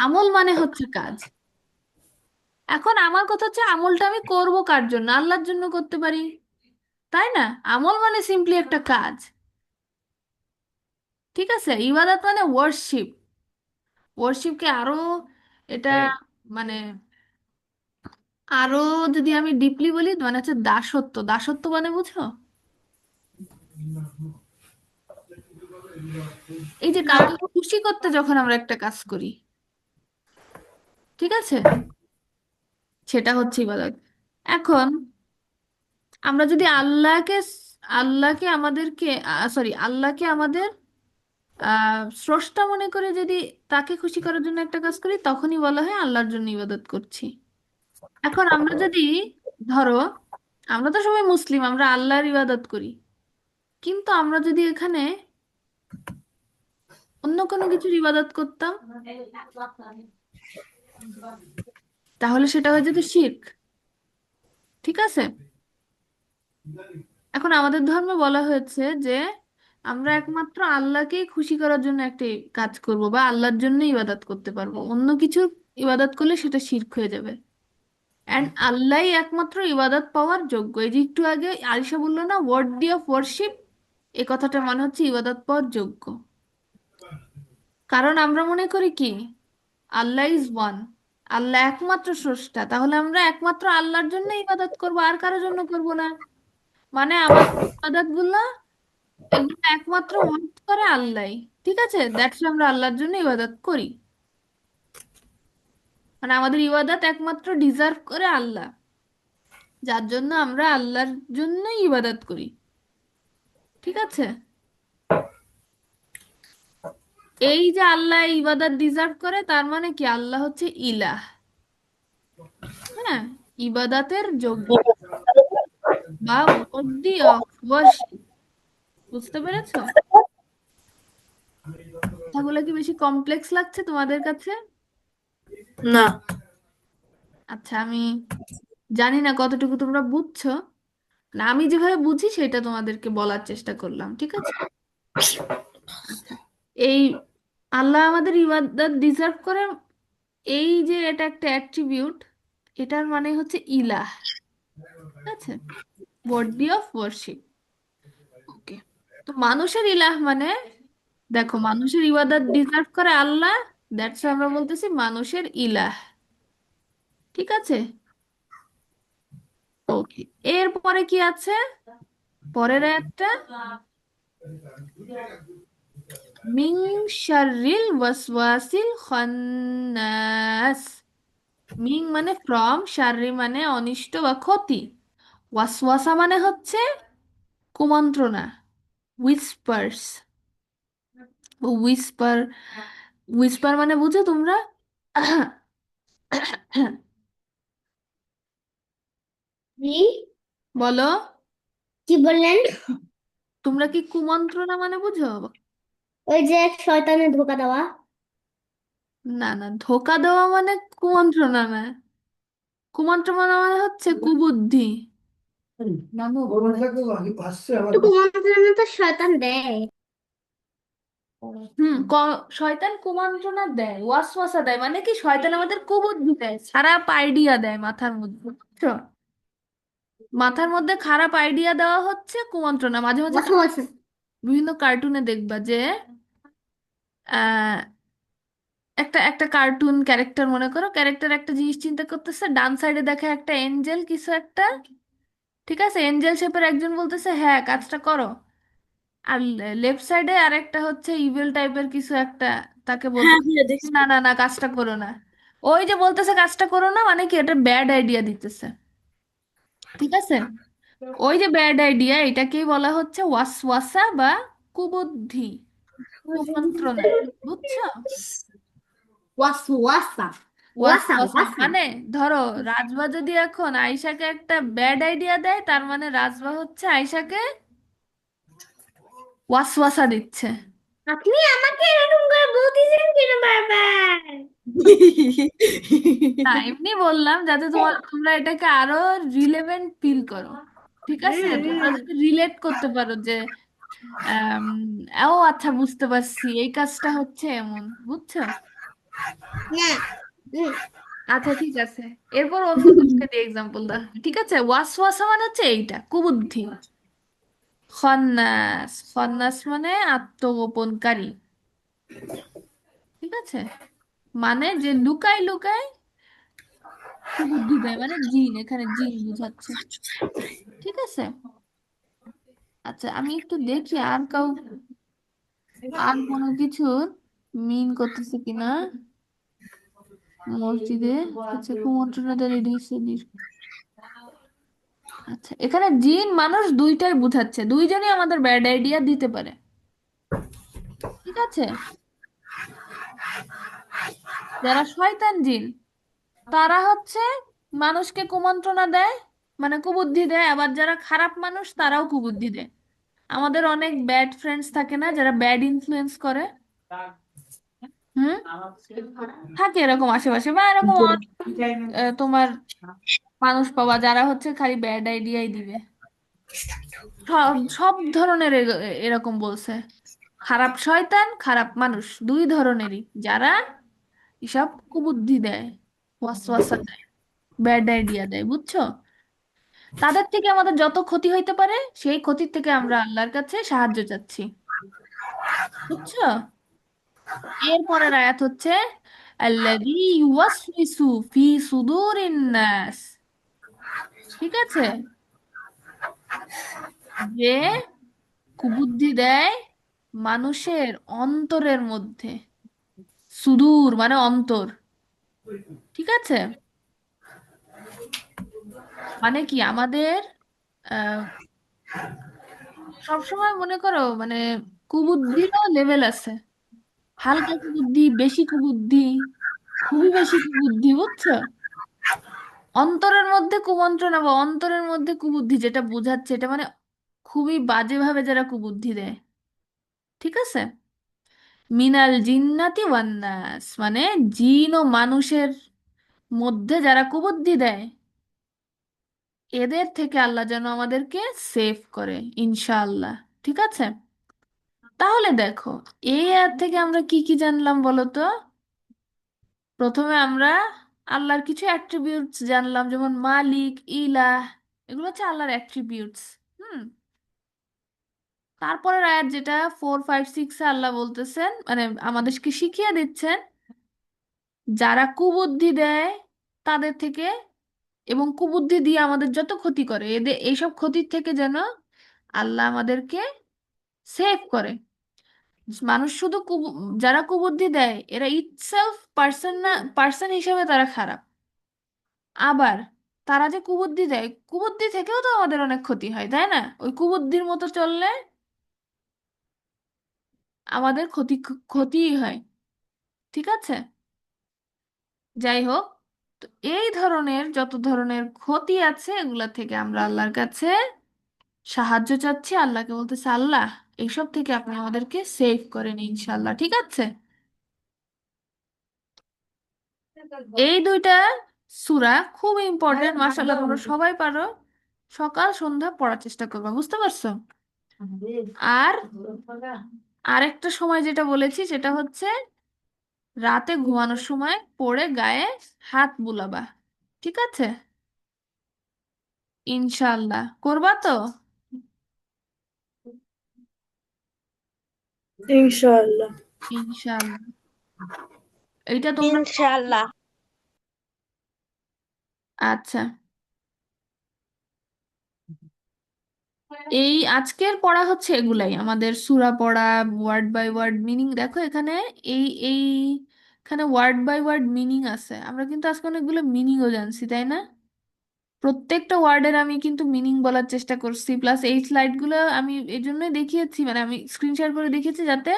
আমল মানে হচ্ছে কাজ। এখন আমার কথা হচ্ছে, আমলটা আমি করব কার জন্য? আল্লাহর জন্য করতে পারি, তাই না? আমল মানে সিম্পলি একটা কাজ। ঠিক আছে। ইবাদত মানে ওয়ার্শিপ। ওয়ার্শিপকে আরো, এটা মানে আরো যদি আমি ডিপলি বলি, মানে হচ্ছে দাসত্ব। দাসত্ব মানে বুঝো? এই যে
না,
কাউকে খুশি করতে যখন আমরা একটা কাজ করি, ঠিক আছে, সেটা হচ্ছে ইবাদত। এখন আমরা যদি আল্লাহকে, আল্লাহকে আমাদেরকে, সরি, আল্লাহকে আমাদের স্রষ্টা মনে করে যদি তাকে খুশি করার জন্য একটা কাজ করি তখনই বলা হয় আল্লাহর জন্য ইবাদত করছি। এখন আমরা যদি ধরো, আমরা তো সবাই মুসলিম, আমরা আল্লাহর ইবাদত করি, কিন্তু আমরা যদি এখানে অন্য কোনো কিছুর ইবাদত করতাম তাহলে সেটা হয়ে যেত শিরক। ঠিক আছে? এখন আমাদের ধর্মে বলা হয়েছে যে আমরা একমাত্র আল্লাহকেই খুশি করার জন্য একটা কাজ করব বা আল্লাহর জন্য ইবাদত করতে পারবো, অন্য কিছু ইবাদত করলে সেটা শিরক হয়ে যাবে। অ্যান্ড আল্লাহই একমাত্র ইবাদত পাওয়ার যোগ্য। এই যে একটু আগে আলিশা বললো না, ওয়ার্ডি অফ ওয়ার্শিপ, এই কথাটা মানে হচ্ছে ইবাদত পাওয়ার যোগ্য। কারণ আমরা মনে করি কি, আল্লাহ ইজ ওয়ান, আল্লাহ একমাত্র স্রষ্টা, তাহলে আমরা একমাত্র আল্লাহর জন্য ইবাদত করব, আর কারোর জন্য করব না। মানে আমাদের ইবাদত গুলো, এগুলো একমাত্র ওয়ান্ট করে আল্লাহ। ঠিক আছে, দ্যাটস আমরা আল্লাহর জন্য ইবাদত করি। মানে আমাদের ইবাদত একমাত্র ডিজার্ভ করে আল্লাহ, যার জন্য আমরা আল্লাহর জন্যই ইবাদত করি। ঠিক আছে? এই যে আল্লাহ ইবাদত ডিজার্ভ করে, তার মানে কি আল্লাহ হচ্ছে ইলাহ। হ্যাঁ, ইবাদতের যোগ্য বা worthy of worship। বুঝতে পেরেছো? কথাগুলো কি বেশি কমপ্লেক্স লাগছে তোমাদের কাছে?
না।
আচ্ছা, আমি জানি না কতটুকু তোমরা বুঝছো, না আমি যেভাবে বুঝি সেটা তোমাদেরকে বলার চেষ্টা করলাম। ঠিক আছে? আচ্ছা, এই আল্লাহ আমাদের ইবাদত ডিজার্ভ করে, এই যে এটা একটা অ্যাট্রিবিউট, এটার মানে হচ্ছে ইলাহ। ঠিক আছে, বডি অফ ওয়ার্শিপ। ওকে, তো মানুষের ইলাহ মানে, দেখো মানুষের ইবাদত ডিজার্ভ করে আল্লাহ, দ্যাটস আমরা বলতেছি মানুষের ইলাহ। ঠিক আছে? ওকে, এরপরে কি আছে পরের একটা, মিং শাররিল ওয়াসওয়াসিল খান্নাস। মিং মানে ফ্রম, শাররি মানে অনিষ্ট বা ক্ষতি, ওয়াসওয়াসা মানে হচ্ছে কুমন্ত্রণা, উইসপার্স। উইসপার, উইসপার মানে বুঝো তোমরা?
জি,
বলো,
কি বললেন?
তোমরা কি কুমন্ত্রণা মানে বুঝো?
ওই যে শয়তানের ধোকা দেওয়া।
না না, ধোকা দেওয়া মানে কুমন্ত্রণা না, কুমন্ত্রণা মানে হচ্ছে কুবুদ্ধি।
তো কুমন্ত্রণা তো শয়তান দেয়।
শয়তান কুমন্ত্রণা দেয়, ওয়াসওয়াসা দেয়, মানে কি শয়তান আমাদের কুবুদ্ধি দেয়, খারাপ আইডিয়া দেয় মাথার মধ্যে, বুঝছো? মাথার মধ্যে খারাপ আইডিয়া দেওয়া হচ্ছে কুমন্ত্রণা। মাঝে মাঝে
বসো বসো।
বিভিন্ন কার্টুনে দেখবা যে আহ একটা একটা কার্টুন ক্যারেক্টার, মনে করো ক্যারেক্টার একটা জিনিস চিন্তা করতেছে, ডান সাইডে দেখে একটা এঞ্জেল কিছু একটা, ঠিক আছে, এঞ্জেল শেপের একজন বলতেছে হ্যাঁ কাজটা করো, আর লেফট সাইডে আর একটা হচ্ছে ইভিল টাইপের কিছু একটা, তাকে বলতে
হ্যাঁ হ্যাঁ দেখছি।
না না না কাজটা করো না। ওই যে বলতেছে কাজটা করো না, মানে কি এটা ব্যাড আইডিয়া দিতেছে। ঠিক আছে, ওই যে ব্যাড আইডিয়া, এটাকেই বলা হচ্ছে ওয়াসওয়াসা বা কুবুদ্ধি, কুমন্ত্রণা। বুঝছো?
ওয়াসা ওয়াসা ওয়াসা
ওয়াসওয়াসা
ওয়াসা।
মানে, ধরো রাজবা যদি এখন আয়শাকে একটা ব্যাড আইডিয়া দেয়, তার মানে রাজবা হচ্ছে আয়শাকে ওয়াসওয়াসা দিচ্ছে।
আপনি আমাকে এরকম করে বলতেছেন কেন বারবার?
না, এমনি বললাম যাতে তোমরা এটাকে আরো রিলেভেন্ট ফিল করো। ঠিক আছে, তোমরা যদি রিলেট করতে পারো যে আম, ও আচ্ছা বুঝতে পারছি, এই কাজটা হচ্ছে এমন, বুঝছো?
না।
আচ্ছা ঠিক আছে, এরপর অন্য তোমাকে দিয়ে এক্সাম্পল দাও। ঠিক আছে, ওয়াসওয়াসা মানে হচ্ছে এইটা কুবুদ্ধি। খন্নাস, খন্নাস মানে আত্মগোপনকারী। ঠিক আছে, মানে যে লুকায় লুকায় কুবুদ্ধি দেয়, মানে জিন, এখানে জিন বুঝাচ্ছে। ঠিক আছে, আচ্ছা আমি একটু দেখি আর কোনো কিছু মিন করতেছে কিনা মসজিদে। আচ্ছা, কুমন্ত্রণা দ্বারা আচ্ছা, এখানে জিন মানুষ দুইটাই বুঝাচ্ছে, দুইজনই আমাদের ব্যাড আইডিয়া দিতে পারে। ঠিক আছে? যারা শয়তান জিন তারা হচ্ছে মানুষকে কুমন্ত্রণা দেয়, মানে কুবুদ্ধি দেয়। আবার যারা খারাপ মানুষ তারাও কুবুদ্ধি দেয়। আমাদের অনেক ব্যাড ফ্রেন্ডস থাকে না, যারা ব্যাড ইনফ্লুয়েন্স করে। হুম, থাকে এরকম আশেপাশে, বা এরকম তোমার মানুষ পাওয়া যারা হচ্ছে খালি ব্যাড আইডিয়াই দিবে। সব সব ধরনের এরকম বলছে। খারাপ শয়তান, খারাপ মানুষ, দুই ধরনেরই যারা এসব কুবুদ্ধি দেয়, ওয়াসওয়াসা দেয়, ব্যাড আইডিয়া দেয়, বুঝছো? তাদের থেকে আমাদের যত ক্ষতি হইতে পারে সেই ক্ষতির থেকে আমরা আল্লাহর কাছে সাহায্য চাচ্ছি, বুঝছো? এরপরের আয়াত হচ্ছে আল্লাযী ইউওয়াসওয়িসু ফি সুদুরিন নাস। ঠিক আছে? যে কুবুদ্ধি দেয় মানুষের অন্তরের মধ্যে। সুদূর মানে অন্তর। ঠিক আছে? মানে কি আমাদের আহ সবসময় মনে করো মানে কুবুদ্ধিরও লেভেল আছে। হালকা কুবুদ্ধি, বেশি কুবুদ্ধি, খুবই বেশি কুবুদ্ধি, বুঝছো? অন্তরের মধ্যে কুমন্ত্রণা বা অন্তরের মধ্যে কুবুদ্ধি যেটা বোঝাচ্ছে, এটা মানে খুবই বাজেভাবে যারা কুবুদ্ধি দেয়। ঠিক আছে? মিনাল জিন্নাতি ওয়ান নাস, মানে জিন ও মানুষের মধ্যে যারা কুবুদ্ধি দেয়, এদের থেকে আল্লাহ যেন আমাদেরকে সেভ করে, ইনশাআল্লাহ। ঠিক আছে? তাহলে দেখো, এই আয়াত থেকে আমরা কি কি জানলাম বলো তো? প্রথমে আমরা আল্লাহর কিছু অ্যাট্রিবিউটস জানলাম, যেমন মালিক, ইলাহ, এগুলো হচ্ছে আল্লাহর অ্যাট্রিবিউটস। হুম। তারপরের আয়াত যেটা 4, 5, 6 আল্লাহ বলতেছেন, মানে আমাদেরকে শিখিয়ে দিচ্ছেন যারা কুবুদ্ধি দেয় তাদের থেকে, এবং কুবুদ্ধি দিয়ে আমাদের যত ক্ষতি করে, এদের এইসব ক্ষতির থেকে যেন আল্লাহ আমাদেরকে সেভ করে। মানুষ শুধু যারা কুবুদ্ধি দেয় এরা ইটসেলফ পার্সন না, পার্সন হিসেবে তারা খারাপ। আবার তারা যে কুবুদ্ধি দেয়, কুবুদ্ধি থেকেও তো আমাদের অনেক ক্ষতি হয়, তাই না? ওই কুবুদ্ধির মতো চললে আমাদের ক্ষতিই হয়। ঠিক আছে? যাই হোক, তো এই ধরনের যত ধরনের ক্ষতি আছে এগুলা থেকে আমরা আল্লাহর কাছে সাহায্য চাচ্ছি। আল্লাহকে বলতেছে, আল্লাহ এইসব থেকে আপনি আমাদেরকে সেভ করেন ইনশাল্লাহ। ঠিক আছে? এই দুইটা সূরা খুব ইম্পর্টেন্ট, মাশাআল্লাহ তোমরা সবাই পারো। সকাল সন্ধ্যা পড়ার চেষ্টা করবা, বুঝতে পারছো? আর আরেকটা সময় যেটা বলেছি সেটা হচ্ছে রাতে ঘুমানোর সময় পড়ে গায়ে হাত বুলাবা। ঠিক আছে? ইনশাল্লাহ করবা তো?
ইনশাআল্লাহ।
ইনশাল্লাহ। এইটা তোমরা,
ইনশাআল্লাহ।
আচ্ছা, এই আজকের পড়া হচ্ছে এগুলাই আমাদের সূরা পড়া, ওয়ার্ড বাই ওয়ার্ড মিনিং। দেখো এখানে এই এখানে ওয়ার্ড বাই ওয়ার্ড মিনিং আছে। আমরা কিন্তু আজকে অনেকগুলো মিনিংও জানছি, তাই না? প্রত্যেকটা ওয়ার্ডের আমি কিন্তু মিনিং বলার চেষ্টা করছি, প্লাস এই স্লাইডগুলো আমি এই জন্যই দেখিয়েছি, মানে আমি স্ক্রিনশট করে দেখিয়েছি যাতে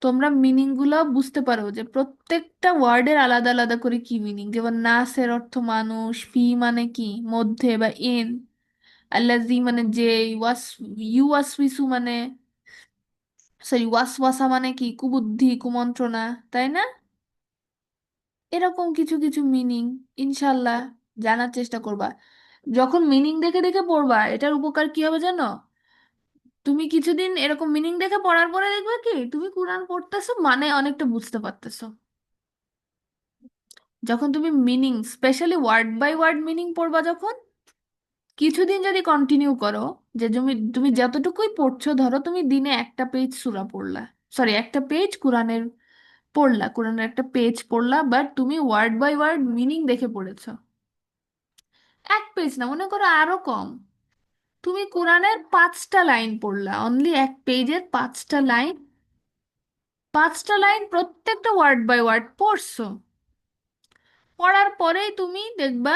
তোমরা মিনিং গুলো বুঝতে পারো, যে প্রত্যেকটা ওয়ার্ডের আলাদা আলাদা করে কি মিনিং। যেমন নাসের অর্থ মানুষ, ফি মানে কি মধ্যে বা ইন, আল্লাজি মানে যে, ওয়াস ইউওয়াসউইসু মানে, সরি ওয়াসওয়াসা মানে কি কুবুদ্ধি, কুমন্ত্রণা, তাই না? এরকম কিছু কিছু মিনিং ইনশাল্লাহ জানার চেষ্টা করবা। যখন মিনিং দেখে দেখে পড়বা, এটার উপকার কি হবে জানো? তুমি কিছুদিন এরকম মিনিং দেখে পড়ার পরে দেখবে কি তুমি কোরআন পড়তেছো মানে অনেকটা বুঝতে পারতেছো। যখন তুমি meaning, specially word by word meaning পড়বা, যখন কিছুদিন যদি কন্টিনিউ করো, যে তুমি তুমি যতটুকুই পড়ছো, ধরো তুমি দিনে একটা পেজ সূরা পড়লা, সরি একটা পেজ কোরআনের পড়লা, কোরআনের একটা পেজ পড়লা, বাট তুমি ওয়ার্ড বাই ওয়ার্ড মিনিং দেখে পড়েছো। এক পেজ না, মনে করো আরো কম, তুমি কোরআনের 5টা লাইন পড়লা, অনলি এক পেজের 5টা লাইন, 5টা লাইন প্রত্যেকটা ওয়ার্ড বাই ওয়ার্ড পড়ছো। পড়ার পরেই তুমি দেখবা,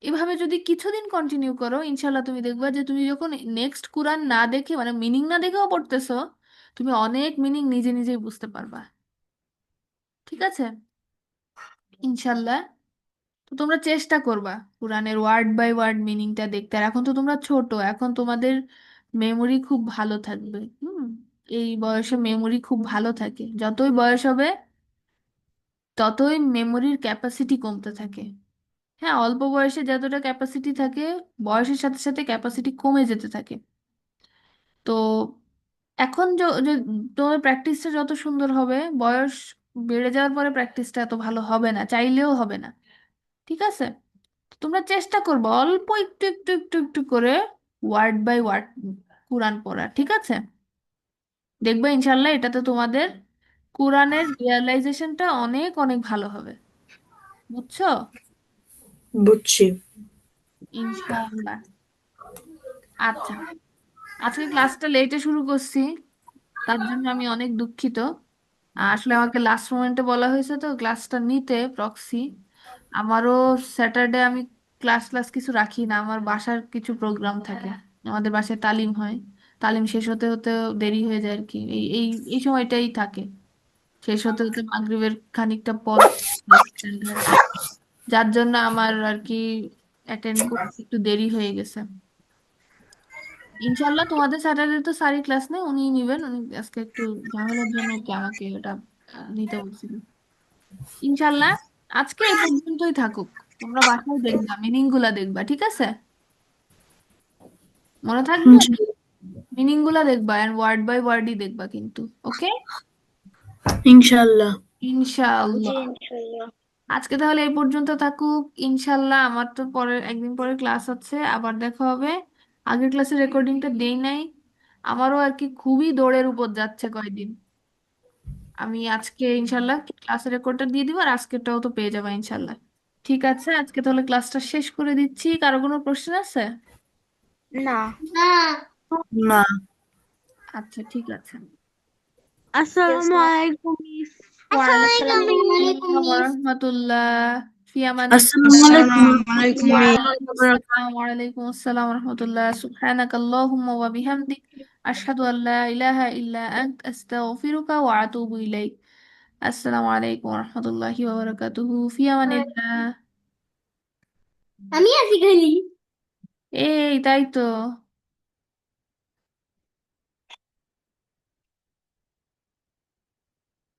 এভাবে যদি কিছুদিন কন্টিনিউ করো, ইনশাল্লাহ তুমি দেখবা যে তুমি যখন নেক্সট কোরআন না দেখে, মানে মিনিং না দেখেও পড়তেছো, তুমি অনেক মিনিং নিজে নিজেই বুঝতে পারবা। ঠিক আছে, ইনশাল্লাহ। তো তোমরা চেষ্টা করবা কোরআনের ওয়ার্ড বাই ওয়ার্ড মিনিংটা দেখতে। আর এখন তো তোমরা ছোট, এখন তোমাদের মেমোরি খুব ভালো থাকবে। এই বয়সে মেমোরি খুব ভালো থাকে, যতই বয়স হবে ততই মেমোরির ক্যাপাসিটি কমতে থাকে। হ্যাঁ, অল্প বয়সে যতটা ক্যাপাসিটি থাকে, বয়সের সাথে সাথে ক্যাপাসিটি কমে যেতে থাকে। তো এখন তোমার প্র্যাকটিসটা যত সুন্দর হবে, বয়স বেড়ে যাওয়ার পরে প্র্যাকটিসটা এত ভালো হবে না, চাইলেও হবে না। ঠিক আছে, তোমরা চেষ্টা করবো অল্প একটু একটু একটু একটু করে ওয়ার্ড বাই ওয়ার্ড কোরআন পড়া। ঠিক আছে, দেখবে ইনশাল্লাহ এটাতে তোমাদের কোরআনের রিয়ালাইজেশনটা অনেক অনেক ভালো হবে। বুঝছো?
বুঝছি।
ইনশাআল্লাহ। আচ্ছা, আজকে ক্লাসটা লেটে শুরু করছি, তার জন্য আমি অনেক দুঃখিত। আসলে আমাকে লাস্ট মোমেন্টে বলা হয়েছে তো ক্লাসটা নিতে প্রক্সি। আমারও স্যাটারডে আমি ক্লাস ক্লাস কিছু রাখি না, আমার বাসার কিছু প্রোগ্রাম থাকে। আমাদের বাসায় তালিম হয়, তালিম শেষ হতে হতে দেরি হয়ে যায় আর কি। এই এই এই সময়টাই থাকে, শেষ হতে হতে মাগরিবের খানিকটা পর ক্লাস স্টার্ট হয়। যার জন্য আমার আর কি অ্যাটেন্ড করতে একটু দেরি হয়ে গেছে। ইনশাল্লাহ তোমাদের স্যাটারডে তো স্যারই ক্লাস নেই, উনিই নিবেন। উনি আজকে একটু ঝামেলার জন্য কি আমাকে ওটা নিতে বলছিল। ইনশাল্লাহ আজকে এই পর্যন্তই থাকুক। তোমরা বাসায় দেখবা, মিনিং গুলা দেখবা। ঠিক আছে, মনে থাকবে, মিনিং গুলা দেখবা এন্ড ওয়ার্ড বাই ওয়ার্ডই দেখবা কিন্তু। ওকে,
ইনশাল্লাহ।
জি
ইনশাআল্লাহ।
ইনশাল্লাহ।
আজকে তাহলে এই পর্যন্ত থাকুক ইনশাল্লাহ। আমার তো পরে একদিন পরে ক্লাস আছে, আবার দেখা হবে। আগের ক্লাসের রেকর্ডিংটা দেই নাই, আমারও আর কি খুবই দৌড়ের উপর যাচ্ছে কয়দিন। আমি আজকে ইনশাল্লাহ ক্লাসের রেকর্ডটা দিয়ে দিব, আর আজকেরটাও তো পেয়ে যাবে ইনশাল্লাহ। ঠিক আছে, আজকে তাহলে ক্লাসটা শেষ করে দিচ্ছি। কারো কোনো প্রশ্ন আছে?
না।
না।
না।
আচ্ছা, ঠিক আছে।
আসসালামু আলাইকুম মিস।
ওয়ালাইকুম
আসসালামু আলাইকুম
আসসালাম ওয়া
মিস।
রাহমাতুল্লাহ। ফি আমানিল্লাহ।
আসসালামু আলাইকুম।
عليكم
ওয়ালাইকুম আসসালাম ওয়া আলাইকুম আসসালাম ওয়া রাহমাতুল্লাহ। সুবহানাকাল্লাহুম্মা ওয়া বিহামদিক আশহাদু আল্লা ইলাহা ইল্লা আনত আস্তাগফিরুকা ওয়া আতুবু ইলাইক। আসসালামু আলাইকুম ওয়া রাহমাতুল্লাহি ওয়া বারাকাতুহু। ফি আমানিল্লাহ।
আমি আছি খালি।
এই তাই তো।